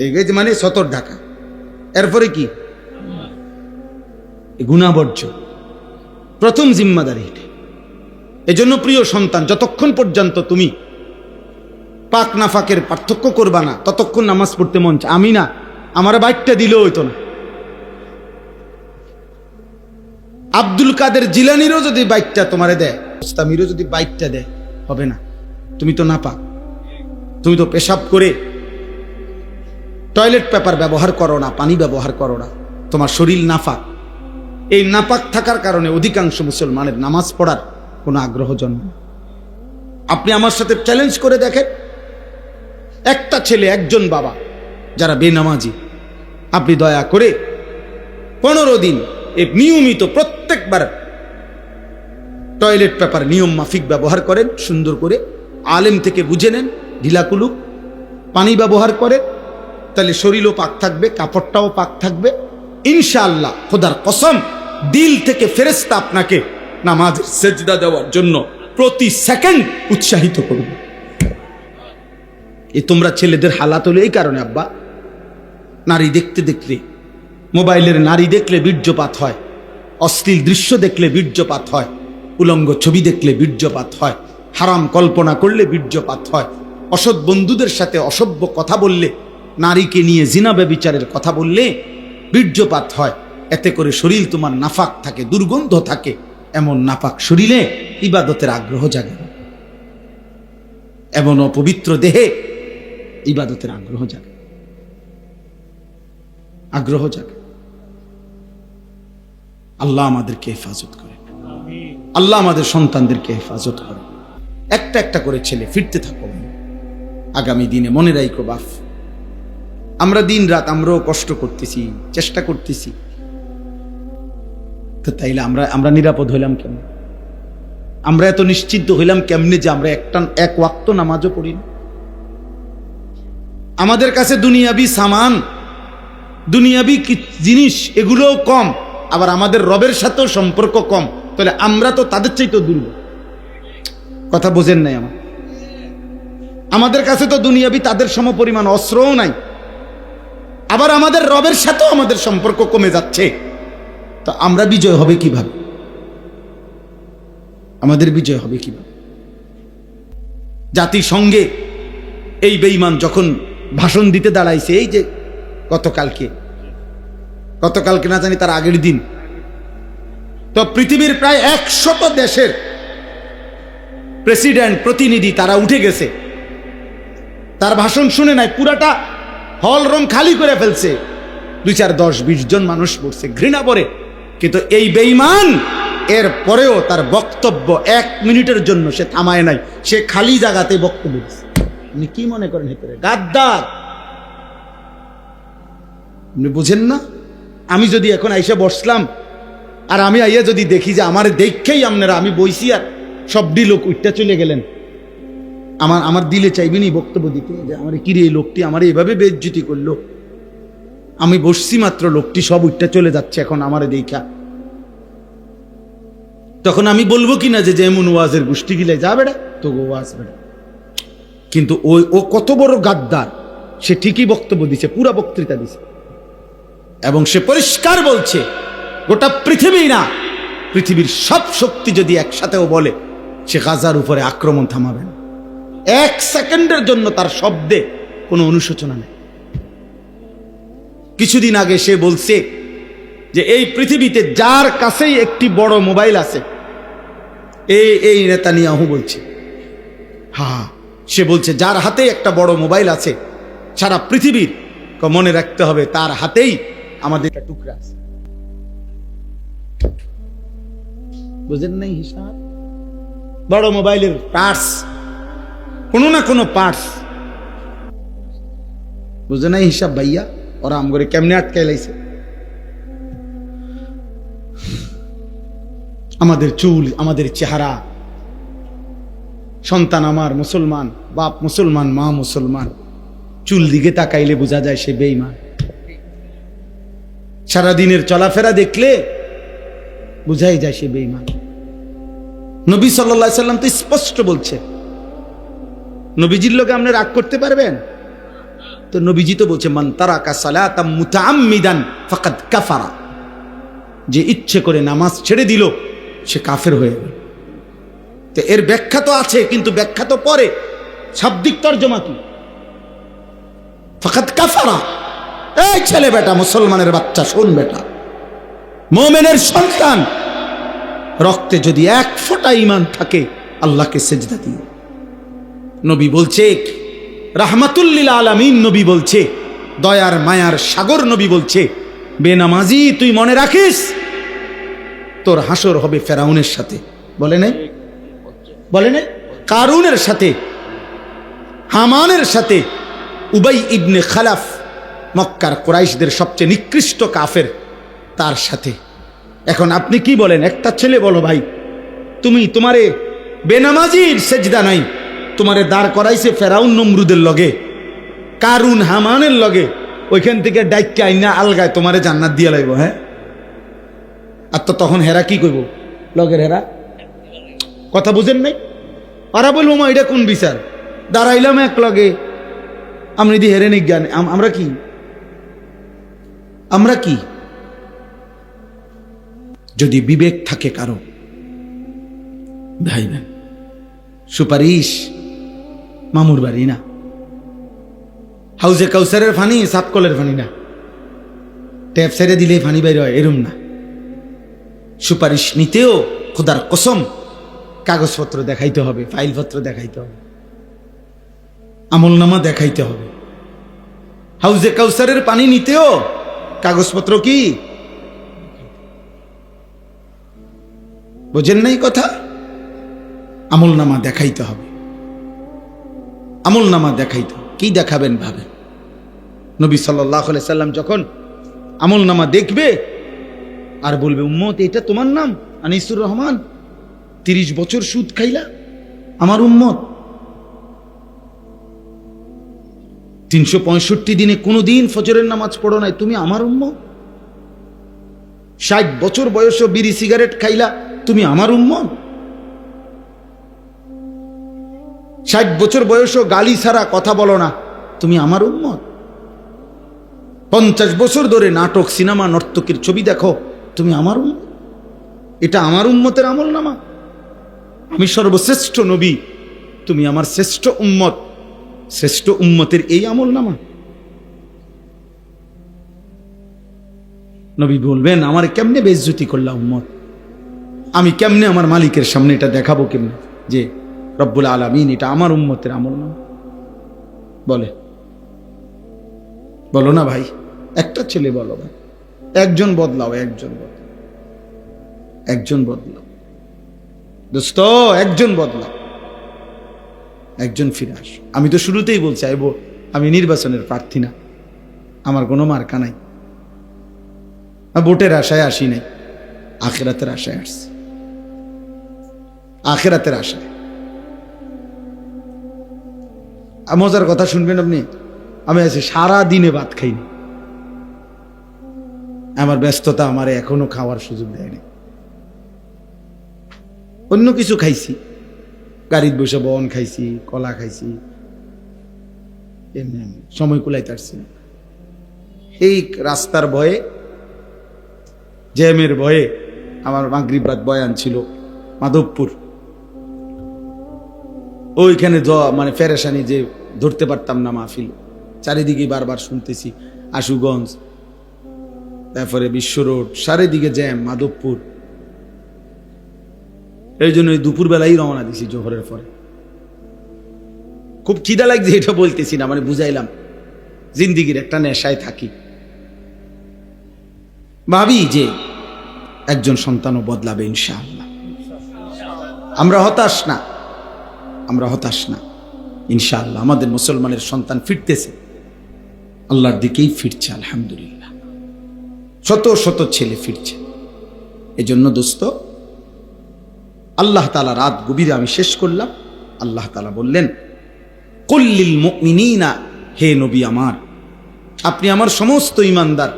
এই মানে সতর ঢাকা, এরপরে কি? গুনাহ বর্জন, প্রথম জিম্মাদারি এটা। এজন্য প্রিয় সন্তান, যতক্ষণ পর্যন্ত তুমি পাক নাফাকের পার্থক্য করবা না, ততক্ষণ নামাজ পড়তে মন চায়। আমি না, আমার বাইকটা দিলেও হইতো না। আব্দুল কাদের জিলানিরও যদি বাইকটা তোমারে দেয়, মুস্তামিরও যদি বাইকটা দেয়, হবে না। তুমি তো নাপাক, তুমি তো পেশাব করে টয়লেট পেপার ব্যবহার করো না, পানি ব্যবহার করো না, তোমার শরীর নাপাক। এই নাপাক থাকার কারণে অধিকাংশ মুসলমানের নামাজ পড়ার কোনো আগ্রহ জন্মায়। আপনি আমার সাথে চ্যালেঞ্জ করে দেখেন, একটা ছেলে, একজন বাবা যারা বেনামাজি, আপনি দয়া করে 15 দিন নিয়মিত প্রত্যেকবার টয়লেট পেপার নিয়ম মাফিক ব্যবহার করেন, সুন্দর করে আলেম থেকে বুঝে নেন, ঢিলাকুলুক পানি ব্যবহার করেন, তাহলে শরীরও পাক থাকবে, কাপড়টাও পাক থাকবে। ইনশাআল্লাহ খোদার কসম, দিল থেকে ফেরেশতা আপনাকে নামাজের সেজদা দেওয়ার জন্য প্রতি সেকেন্ড উৎসাহিত করবে। এই তোমরা ছেলেদের হালাত হলো এই কারণে আব্বা, নারী দেখতে দেখতে, মোবাইলের নারী দেখলে বীর্যপাত হয়, অশ্লীল দৃশ্য দেখলে বীর্যপাত হয়, উলঙ্গ ছবি দেখলে বীর্যপাত হয়, হারাম কল্পনা করলে বীর্যপাত হয়, অসৎ বন্ধুদের সাথে অসভ্য কথা বললে, নারীকে নিয়ে জিনা ব্যভিচারের কথা বললে বীর্যপাত হয়। এতে করে শরীর তোমার নাফাক থাকে, দুর্গন্ধ থাকে। এমন নাপাক শরীরে ইবাদতের আগ্রহ জাগে না, এমন অপবিত্র দেহে ইবাদতের আগ্রহ জাগে, আগ্রহ জাগে। আল্লাহ আমাদেরকে হেফাজত করেন, আল্লাহ আমাদের সন্তানদেরকে হেফাজত করেন। একটা একটা করে ছেলে ফিরতে থাকো আগামী দিনে। মনে রাখো বাপ, আমরা দিন রাত আমরাও কষ্ট করতেছি, চেষ্টা করতেছি, তো তাইলে আমরা নিরাপদ হইলাম কেমন? আমরা এত নিশ্চিন্ত হইলাম কেমনে যে আমরা এক ওয়াক্ত নামাজও পড়ি না? আমাদের কাছে দুনিয়াবি সামান, দুনিয়াবি জিনিস এগুলোও কম, আবার আমাদের রবের সাথেও সম্পর্ক কম। তাহলে আমরা তো তাদের চাইতেও দুর্বল। কথা বোঝেন নাই আমার? আমাদের কাছে তো দুনিয়াবি তাদের সমপরিমাণ অস্ত্রও নাই, আবার আমাদের রবের সাথেও আমাদের সম্পর্ক কমে যাচ্ছে। তো আমরা বিজয় হবে কিভাবে? আমাদের বিজয় হবে কিভাবে? জাতিসংঘে এই বেঈমান যখন ভাষণ দিতে দাঁড়াইছে, এই যে গতকালকে না জানি তার আগের দিন, তো পৃথিবীর প্রায় 100 দেশের প্রেসিডেন্ট, প্রতিনিধি তারা উঠে গেছে, তার ভাষণ শুনে নাই, পুরাটা হল রুম খালি করে ফেলছে, 2, 4, 10, 20 জন মানুষ পড়ছে, ঘৃণা করে। কিন্তু এই বেঈমান এর পরেও তার বক্তব্য 1 মিনিটের জন্য সে থামায় নাই, সে খালি জায়গাতে বক্তব্য দিচ্ছে। আপনি কি মনে করেন ভিতরে? গাদ্দার। আপনি বুঝেন না? আমি যদি এখন আইসা বসলাম আর আমি আইয়া যদি দেখি যে আমার দেখেই আপনারা, আমি বইছি আর সবডি লোক উঠটা চলে গেলেন, আমার দিলে চাইবেনি বক্তব্য দিতে যে আমার কিরে এই লোকটি আমার এইভাবে বেইজ্জতি করলো, আমি বসছি মাত্র, লোকটি সব উঠটা চলে যাচ্ছে এখন আমারে দেখা, তখন আমি বলবো কিনা যে যেমন ওয়াজের গোষ্ঠী গিলে যা বেড়া তো ওয়াজ বেড়া। কিন্তু ও কত বড় গাদ্দার, সে ঠিকই বক্তব্য দিছে, পুরা বক্তৃতা দিছে, এবং সে পরিষ্কার বলছে গোটা পৃথিবী না, পৃথিবীর সব শক্তি যদি একসাথেও বলে সে গাজার উপরে আক্রমণ থামাবে না। 1 সেকেন্ডের জন্য তার শব্দে কোনো অনুশোচনা নেই। কিছুদিন আগে সে বলছে যে এই পৃথিবীতে যার কাছেই একটি বড় মোবাইল আছে, এই নেতানিয়াহু বলছে, হ্যাঁ সে বলছে যার হাতে একটা বড় মোবাইল আছে সারা পৃথিবীর, মনে রাখতে হবে তার হাতেই আমাদের একটা টুকরা আছে। বুঝেন নাই হিসাব? বড় মোবাইলের পার্টস, কোনো না কোনো পার্টস, বুঝে নাই হিসাব ভাইয়া? ওরা আম করে কেমনে আটকাই লাইছে। আমাদের চুল, আমাদের চেহারা, সন্তান আমার মুসলমান, বাপ মুসলমান, মা মুসলমান, চুল দিকে তাকাইলে বোঝা যায় সে বেঈমান। সারাদিনের চলাফেরা দেখলে বুঝাই যায় সে বেঈমান। নবী সাল্লাল্লাহু আলাইহি সাল্লাম তো স্পষ্ট বলছে, নবীজির লোকে আপনি রাগ করতে পারবেন? তো নবীজি তো বলছে মান তারাকা সালাতাম মুতাআম্মিদান ফাকাদ কাফারা, যে ইচ্ছে করে নামাজ ছেড়ে দিল সে কাফের হয়ে গেল। তো এর ব্যাখ্যা তো আছে, কিন্তু ব্যাখ্যা তো পরে, শাব্দিক তর্জমা কি? ফাকাদ কাফারা। এই ছেলে বেটা, মুসলমানের বাচ্চা, শোন বেটা, মুমিনের সন্তান, রক্তে যদি 1 ফোঁটা ঈমান থাকে আল্লাহকে সিজদা দিও। নবী বলছে, রাহমাতুল লিল আলামিন নবী বলছে, দয়ার মায়ার সাগর নবী বলছে, বেনামাজি তুই মনে রাখিস তোর হাসর হবে ফেরাউনের সাথে। বলে নাই? বলে নাই? কারুনের সাথে, হামানের সাথে, উবাই ইবনে খালাফ, মক্কার কুরাইশদের সবচেয়ে নিকৃষ্ট কাফের, তার সাথে। এখন আপনি কি বলেন? একটা ছেলে বলো ভাই, তোমারে বেনামাজির সেজদা নাই, তোমারে দাঁড় করাইছে ফেরাউন নমরুদের লগে, কারুন হামানের লগে, ওইখান থেকে ডাইকে আইনা আলগায় তোমারে জান্নাত দিয়া লাগবো। হ্যাঁ, আর তো তখন হেরা কি করবো? লগের হেরা কথা বুঝেন নাই? ওরা বলবো মা এটা কোন বিচার, দাঁড়াইলাম এক লগে, আমি যদি হেরে নি জ্ঞান, আমরা কি? আমরা কি? যদি বিবেক থাকে কারো, ভাই বোন, সুপারিশ মামুর বাড়ি না, হাউজে কাউসারের ফানি সাপকলের ফানি না, ট্যাপ ছেড়ে দিলে ফানি বাইর হয় এরম না। সুপারিশ নিতেও খোদার কসম কাগজপত্র দেখাইতে হবে, ফাইলপত্র দেখাইতে হবে, আমলনামা দেখাইতে হবে। হাউজে কাউসারের পানি নিতেও কাগজপত্র কি? বোঝেন নাই কথা? আমলনামা দেখাইতে হবে, আমলনামা দেখাইতে হবে। কি দেখাবেন ভাবে? নবী সাল্লাল্লাহু আলাইহি সাল্লাম যখন আমলনামা দেখবে আর বলবে, উম্মত এটা তোমার নাম আনিসুর রহমান, 30 বছর সুদ খাইলা, আমার উম্মত, 365 দিনে কোনো দিন ফজরের নামাজ পড়ো নাই, তুমি আমার উম্মত। 60 বছর বয়সে বিড়ি সিগারেট খাইলা, তুমি আমার উম্মত। 60 বছর বয়সে গালি ছাড়া কথা বলো না, তুমি আমার উম্মত। 50 বছর ধরে নাটক, সিনেমা, নর্তকীর ছবি দেখো, তুমি আমার উম্মত। এটা আমার উম্মতের আমলনামা। আমি সর্বশ্রেষ্ঠ নবী, তুমি আমার শ্রেষ্ঠ উম্মত, শ্রেষ্ঠ উম্মতের এই আমলনামা। নবী বলবেন, আমার কেমনে বেইজ্জতি করলা উম্মত, আমি কেমনে আমার মালিকের সামনে এটা দেখাবো কেমনে যে রব্বুল আলামিন এটা আমার উম্মতের আমলনামা? বলে, বলো না ভাই, একটা ছেলে বলো ভাই, একজন বদলাও, একজন বদলাও। একজন বদলাও দোস্ত, একজন বদলাও, একজন ফিরে আস। আমি তো শুরুতেই বলছি আমি নির্বাচনের প্রার্থী না, আমার কোনো মার্কা নাই, ভোটের আশায় আসি নাই, আখিরাতের আশায় আসছি, আখিরাতের আশায়। মজার কথা শুনবেন আপনি, আমি আছি সারা দিনে ভাত খাইনি, আমার ব্যস্ততা আমারে এখনো খাওয়ার সুযোগ দেয়নি। অন্য কিছু খাইছি, গাড়ির বসে বন খাইছি, কলা খাইছি, এমনি সময় কুলাইতে পারছি না। এই রাস্তার ভয়ে, জ্যামের ভয়ে, আমার মাগরিব রাত বয়ান ছিল মাধবপুর, ওইখানে মানে ফেরেশানি যে ধরতে পারতাম না মাহফিল, চারিদিকে বারবার শুনতেছি আশুগঞ্জ, তারপরে বিশ্ব রোড, চারিদিকে জ্যাম, মাধবপুর। এই জন্য দুপুরবেলাই রওনা দিছি জোহরের পরে। খুব খিদা লাগছে, এটা বলতেছি না, মানে বুঝাইলাম জিন্দিগির একটা নেশায় থাকি। ভাবি যে একজন সন্তানও বদলাবে ইনশাআল্লাহ। আমরা হতাশ না, আমরা হতাশ না, ইনশাআল্লাহ আমাদের মুসলমানের সন্তান ফিরতেছে, আল্লাহর দিকেই ফিরছে আলহামদুলিল্লাহ। শত শত ছেলে ফিরছে। এজন্য দোস্ত, আল্লাহ তাআলা রাত গভীরে আমি শেষ করলাম। আল্লাহ তাআলা বললেন, কুল্লিল মুমিনিনা, হে নবী আমার, আপনি আমার সমস্ত ঈমানদার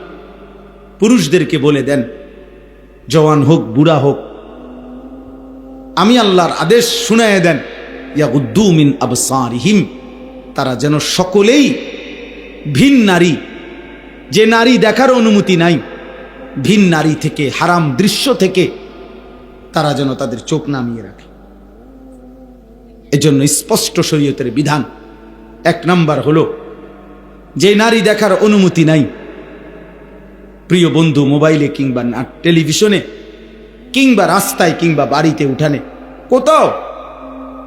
পুরুষদেরকে বলে দেন, জওয়ান হোক বুড়া হোক, আমি আল্লাহর আদেশ শুনায়ে দেন, ইয়াগুদ্দু মিন আবসারিহিম, তারা যেন সকলেই ভিন নারী, যে নারী দেখার অনুমতি নাই, ভিন নারী থেকে, হারাম দৃশ্য থেকে তারা যেন তাদের চোখ নামিয়ে রাখে। এজন্য স্পষ্ট শরীয়তের বিধান, এক নাম্বার হলো, যে নারী দেখার অনুমতি নাই, প্রিয় বন্ধু, মোবাইলে কিংবা টেলিভিশনে কিংবা রাস্তায় কিংবা বাড়িতে উঠানে কোথাও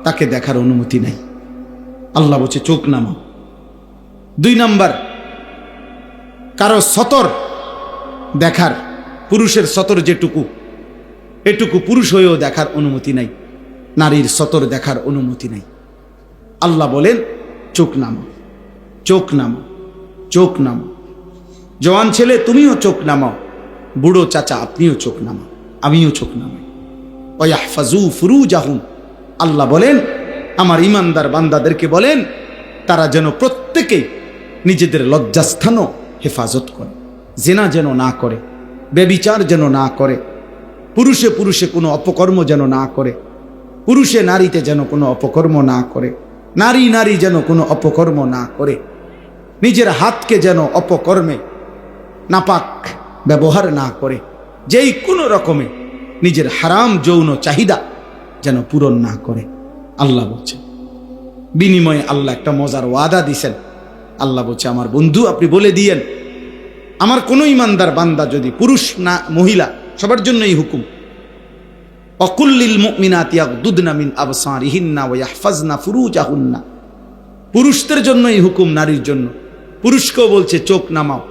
তাকে দেখার অনুমতি নাই, আল্লাহ বলছে চোখ নামাও। 2 নাম্বার, কারো সতর দেখার, পুরুষের সতর যেটুকু, এটুকু পুরুষ হয়েও দেখার অনুমতি নাই, নারীর সতর দেখার অনুমতি নাই। আল্লাহ বলেন চোখ নামাও, চোখ নামাও, চোখ নামাও। জওয়ান ছেলে তুমিও চোখ নামাও, বুড়ো চাচা আপনিও চোখ নামাও, আমিও চোখ নামাই। ওয়াহফাজু ফুরুজাহুম, আল্লাহ বলেন আমার ঈমানদার বান্দাদেরকে বলেন, তারা যেন প্রত্যেকেই নিজেদের লজ্জাস্থানও হেফাজত করে, জিনা যেন না করে, ব্যভিচার যেন না করে, পুরুষে পুরুষে কোনো অপকর্ম যেন না করে, পুরুষে নারীতে যেন কোনো অপকর্ম না করে, নারী নারী যেন কোনো অপকর্ম না করে, নিজের হাতকে যেন অপকর্মে নাপাক ব্যবহার না করে, যেই কোনো রকমে নিজের হারাম যৌন চাহিদা যেন পূরণ না করে। আল্লাহ বলছে, বিনিময়ে আল্লাহ একটা মজার ওয়াদা দিছেন। আল্লাহ বলছে, আমার বন্ধু আপনি বলে দিয়েন, আমার কোনো ঈমানদার বান্দা যদি, পুরুষ না মহিলা সবার জন্যই হুকুম, অকুল্লিল মুমিনাতি ইয়াগদুদনা মিন আবসারিহিন্না ওয়া ইয়াহফাজনা ফুরুজাহুন্না, পুরুষদের জন্যই হুকুম, নারীর জন্য। পুরুষকেও বলছে চোখ নামাও,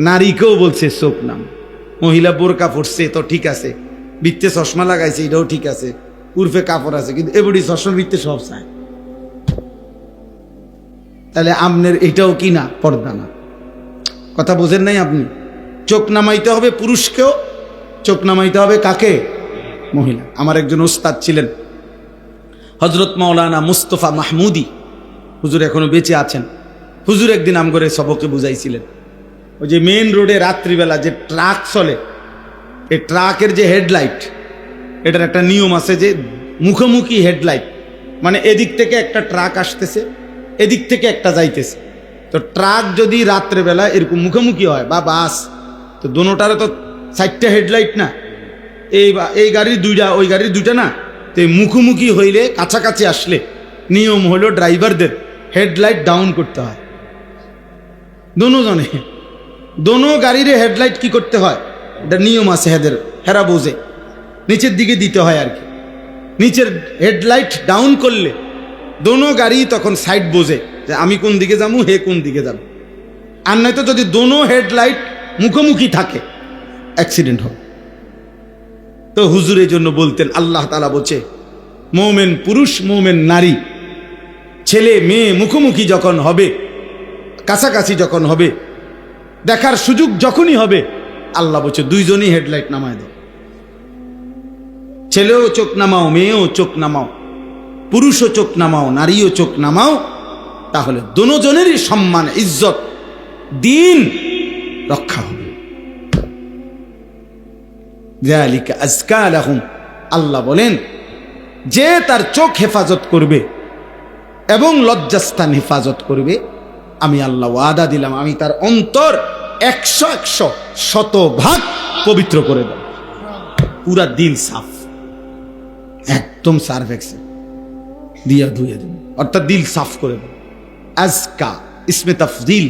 নারীকেও বলছে চোখ নামাও। মহিলা বোরকা পরছে তো ঠিক আছে, বৃত্তে চশমা লাগাইছে এটাও ঠিক আছে, উর্ফে কাপড় আছে, কিন্তু এবারই চশমা বৃত্তে সব চায়। তাহলে আমনের এটাও কি না, পর্দা না? কথা বোঝেন নাই আপনি? চোখ নামাইতে হবে পুরুষকেও, চোখ নামাইতে হবে কাকে? মহিলা। আমার একজন ওস্তাদ ছিলেন হযরত মাওলানা মুস্তফা মাহমুদি, হুজুর এখনো বেঁচে আছেন। হুজুর একদিন আম করে সবকে বুঝাইছিলেন, ওই যে মেইন রোডে রাত্রিবেলা যে ট্রাক চলে, এই ট্রাকের যে হেডলাইট, এটার একটা নিয়ম আছে যে মুখোমুখি হেডলাইট, মানে এদিক থেকে একটা ট্রাক আসতেছে, এদিক থেকে একটা যাইতেছে। তো ট্রাক যদি রাত্রেবেলা এরকম মুখোমুখি হয় বা বাস, তো দোনোটারও তো 4টা হেডলাইট না, এই গাড়ির 2টা, ওই গাড়ির 2টা না। তো এই মুখোমুখি হইলে, কাছাকাছি আসলে নিয়ম হলো ড্রাইভারদের হেডলাইট ডাউন করতে হয়। দোনোজনে, দোনো গাড়ির হেডলাইট কি করতে হয়, এটা নিয়ম আছে হেরা বোঝে, নিচের দিকে দিতে হয় আর কি। নিচের হেডলাইট ডাউন করলে দোনো গাড়ি তখন সাইড বোঝে যে আমি কোন দিকে যাবো, হে কোন দিকে যাবে। আর নয়তো যদি দোনো হেডলাইট মুখোমুখি থাকে, অ্যাক্সিডেন্ট হবে। তো হুজুরের জন্য বলতেন, আল্লাহ তাআলা বলছে মোমেন পুরুষ মোমেন নারী ছেলে মেয়ে মুখোমুখি যখন হবে, কাছাকাছি যখন হবে, দেখার সুযোগ যখনই হবে, আল্লাহ বলছে দুইজনই হেডলাইট নামায় দাও। ছেলেও চোখ নামাও, মেয়েও চোখ নামাও, পুরুষও চোখ নামাও, নারীও চোখ নামাও, তাহলে দুজনেরই সম্মান ইজ্জত দিন রক্ষা হবে। যালিকা আজকা লাহুম, আল্লাহ বলেন যে তার চোখ হেফাজত করবে এবং লজ্জাস্থান হেফাজত করবে, আমি আল্লাহ ওয়াদা দিলাম আমি তার অন্তর 100 শতভাগ পবিত্র করে দেব। পুরা দিল সাফ, একদম সার্ভেক্সে দিয়া ধুয়ে দেব, অর্থাৎ দিল সাফ করে দেব। আজকা ইসমে তাফজিল,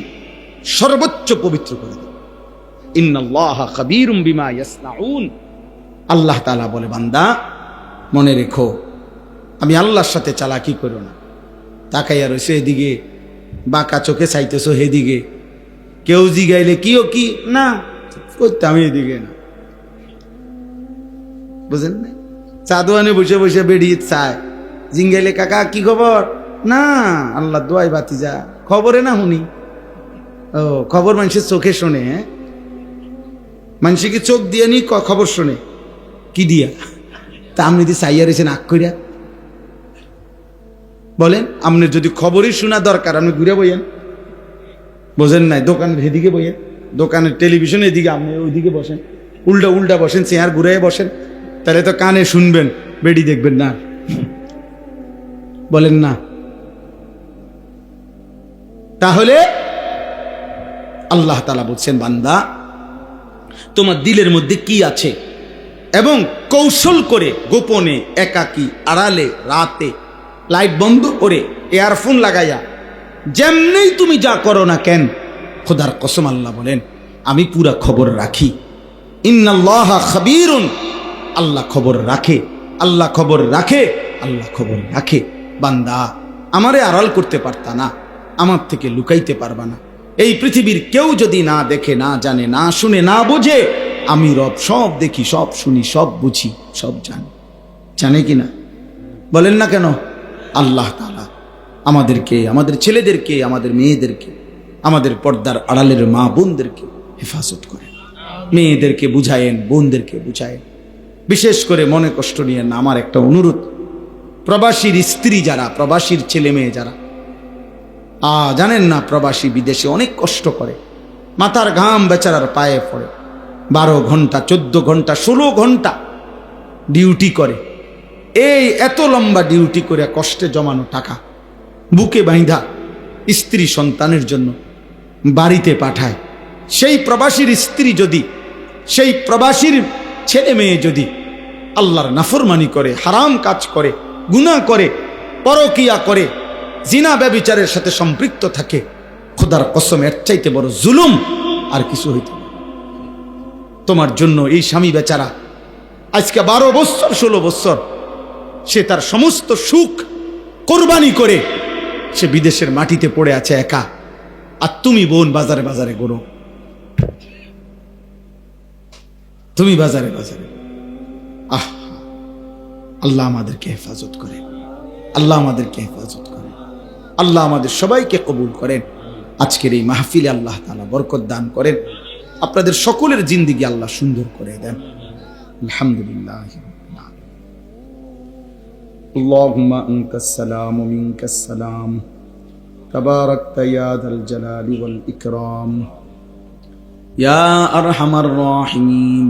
সর্বোচ্চ পবিত্র করে দেব। ইন্নাল্লাহা খাবীরুম বিমা ইয়াসনাউন, আল্লাহ তাআলা বলে বান্দা মনে রেখো আমি আল্লাহর সাথে চালাকি করো না। তাকাইয়া রয়েছে এদিকে, বাঁকা চোখে চাইতেছো হেদিকে, কেউ জিগাইলে কিও কি না করতে আমি এদিকে না, বুঝেন না? চাদোয়ানে বসে বসে বেরিয়ে চায়, জিঙ্গাইলে কাকা কি খবর, না আল্লাহ দোয়াই বাতিজা খবরে না শুনি। ও খবর মানুষের চোখে শোনে, হ্যাঁ মানুষে কি চোখ দিয়ে নি খবর শোনে কি দিয়া? তা আপনি যদি চাইয়া রয়েছেন আগ করিয়া বলেন, আপনার যদি খবরই শোনা দরকার আপনি ঘুরে বইয়েন, বোঝেন নাই? দোকানের এদিকে বইয়েন, দোকানের টেলিভিশন এদিকে, আপনি ওইদিকে বসেন, উল্টা উল্টা বসেন, চেয়ার ঘুরে বসেন, তাহলে তো কানে শুনবেন, বেডি দেখবেন না, বলেন না? তাহলে আল্লাহ তাআলা বলছেন বান্দা তোমার দিলের মধ্যে কি আছে, এবং কৌশল করে গোপনে একাকী আড়ালে রাতে লাইট বন্ধ করে ইয়ারফোন লাগাইয়া যেমনি তুমি যা করো না কেন, খোদার কসম আল্লাহ বলেন আমি পুরা খবর রাখি। ইন্নাল্লাহা খাবীরুন, আল্লাহ খবর রাখে, আল্লাহ খবর রাখে, আল্লাহ খবর রাখে। বান্দা আমারে আড়াল করতে পারতা না, আমার থেকে লুকাইতে পারবা না। এই পৃথিবীর কেউ যদি না দেখে, না জানে, না শুনে, না বোঝে, আমি রব সব দেখি, সব শুনি, সব বুঝি, সব জানি। জানে কিনা বলেন না কেন? আল্লাহ তাআলা আমাদেরকে, আমাদের ছেলেদেরকে, আমাদের মেয়েদেরকে, আমাদের পর্দার আড়ালের মা বোনদেরকে হেফাজত করেন, মেয়েদেরকে বুঝায়েন, বোনদেরকে বুঝায়েন। বিশেষ করে মনে কষ্ট নিয়েন না, আমার একটা অনুরোধ, প্রবাসীর স্ত্রী যারা, প্রবাসীর ছেলে মেয়ে যারা, জানেন না প্রবাসী বিদেশে অনেক কষ্ট করে, মাথার ঘাম বেচারার পায়ে পড়ে, 12 ঘন্টা 14 ঘন্টা 16 ঘন্টা ডিউটি করে। এই এত লম্বা ডিউটি করে কষ্টে জমানো টাকা বুকে বাঁধা স্ত্রী সন্তানের জন্য বাড়িতে পাঠায়। সেই প্রবাসীর স্ত্রী যদি, সেই প্রবাসীর ছেলে মেয়ে যদি আল্লাহর নাফরমানি করে, হারাম কাজ করে, গুনাহ করে, পরকিয়া করে, জিনা ব্যভিচারের সাথে সম্পৃক্ত থাকে, খোদার কসম এর চাইতে বড় জুলুম আর কিছু হইতে পারে। তোমার জন্য এই স্বামী বেচারা আজকে 12 বছর 16 বছর সে তার সমস্ত সুখ কোরবানি করে সে বিদেশের মাটিতে পড়ে আছে একা, আর তুমি বোন বাজারে বাজারে ঘোরো, তুমি বাজারে বাজারে। আল্লাহ আমাদেরকে হেফাজত করে, আল্লাহ আমাদেরকে হেফাজত করে, আল্লাহ আমাদের সবাইকে কবুল করেন। আজকের এই মাহফিলে আল্লাহ তাআলা বরকত দান করেন, আপনাদের সকলের জিন্দেগি আল্লাহ সুন্দর করে দেন। আলহামদুলিল্লাহ। আল্লাহুম্মা আনতাস সালামু মিনকাস সালাম, তাবারাকতা ইয়া যাল জালালি ওয়াল ইকরাম, ইয়া আরহামার রাহিমিন,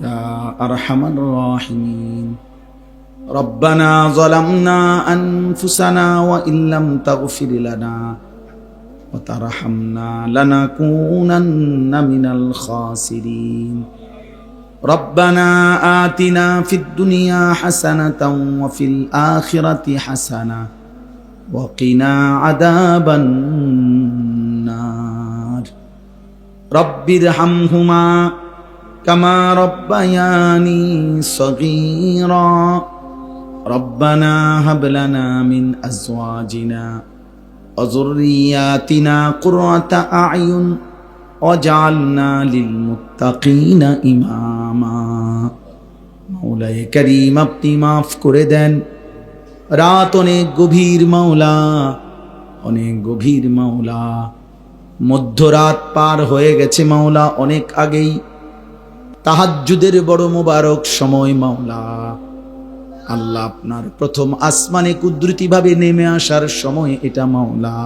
ইয়া আরহামার রাহিমিন। ربنا ظلمنا أنفسنا وإن لم تغفر لنا وترحمنا لنكونن من الخاسرين. ربنا آتنا في الدنيا حسنة وفي الآخرة حسنة وقنا عذاب النار. رب ارحمهما كما ربياني صغيرا. ربنا هب لنا من أزواجنا وذرياتنا قرة أعين واجعلنا للمتقين إماما. মাওলায়ে কারীম আপনি মাফ করে দেন। রাত অনেক গভীর মাওলা, অনেক গভীর মাওলা, মধ্যরাত পার হয়ে গেছে মাওলা, অনেক আগেই তাহাজ্জুদের বড় মোবারক সময় মাওলা। আল্লাহ আপনার প্রথম আসমানে কুদরতিভাবে নেমে আসার সময় এটা মাওলা।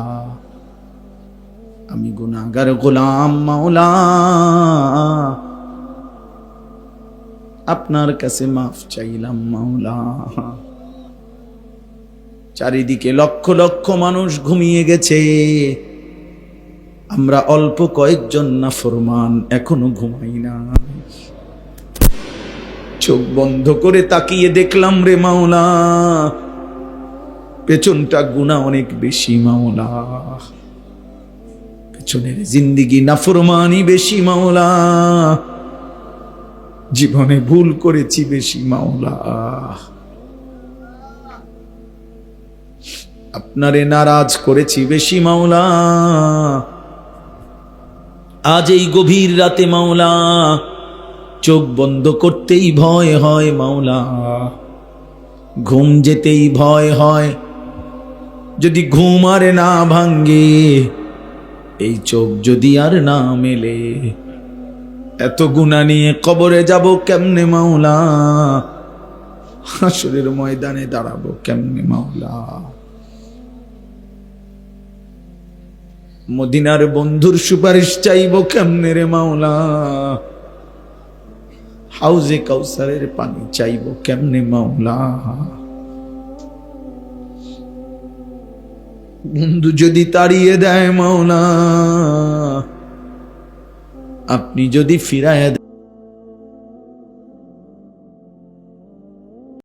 আমি গুনাহগার গোলাম মাওলা, আপনার কাছে মাফ চাইলাম মাওলা। চারিদিকে লক্ষ লক্ষ মানুষ ঘুমিয়ে গেছে, আমরা অল্প কয়েকজন নাফরমান এখনো ঘুমাই না। চোখ বন্ধ করে তাকিয়ে দেখলাম রে মাওলা, পেছনটা গুনাহ অনেক বেশি মাওলা, পেছনের জিন্দিগি নাফরমানি বেশি মাওলা, জীবনে ভুল করেছি বেশি মাওলা, আপনারে নারাজ করেছি বেশি মাওলা। আজ এই গভীর রাতে মাওলা চোখ বন্ধ করতেই ভয় হয় মাওলা, ঘুম যেতেই ভয় হয়। যদি ঘুম আর না ভাঙ্গে, এই চোখ যদি আর না মেলে, এত গুনাহ নিয়ে কবরে যাব কেমনে মাওলা, হাসরের ময়দানে দাঁড়াবো কেমনে মাওলা। মদিনার বন্ধুর সুপারিশ চাইবো কেমনে রে মাওলা, হাউজে কাউসারের পানি চাইবো কেমনে মাওলা। বন্ধু যদি তাড়িয়ে দেয় মাওলা, আপনি যদি ফিরায়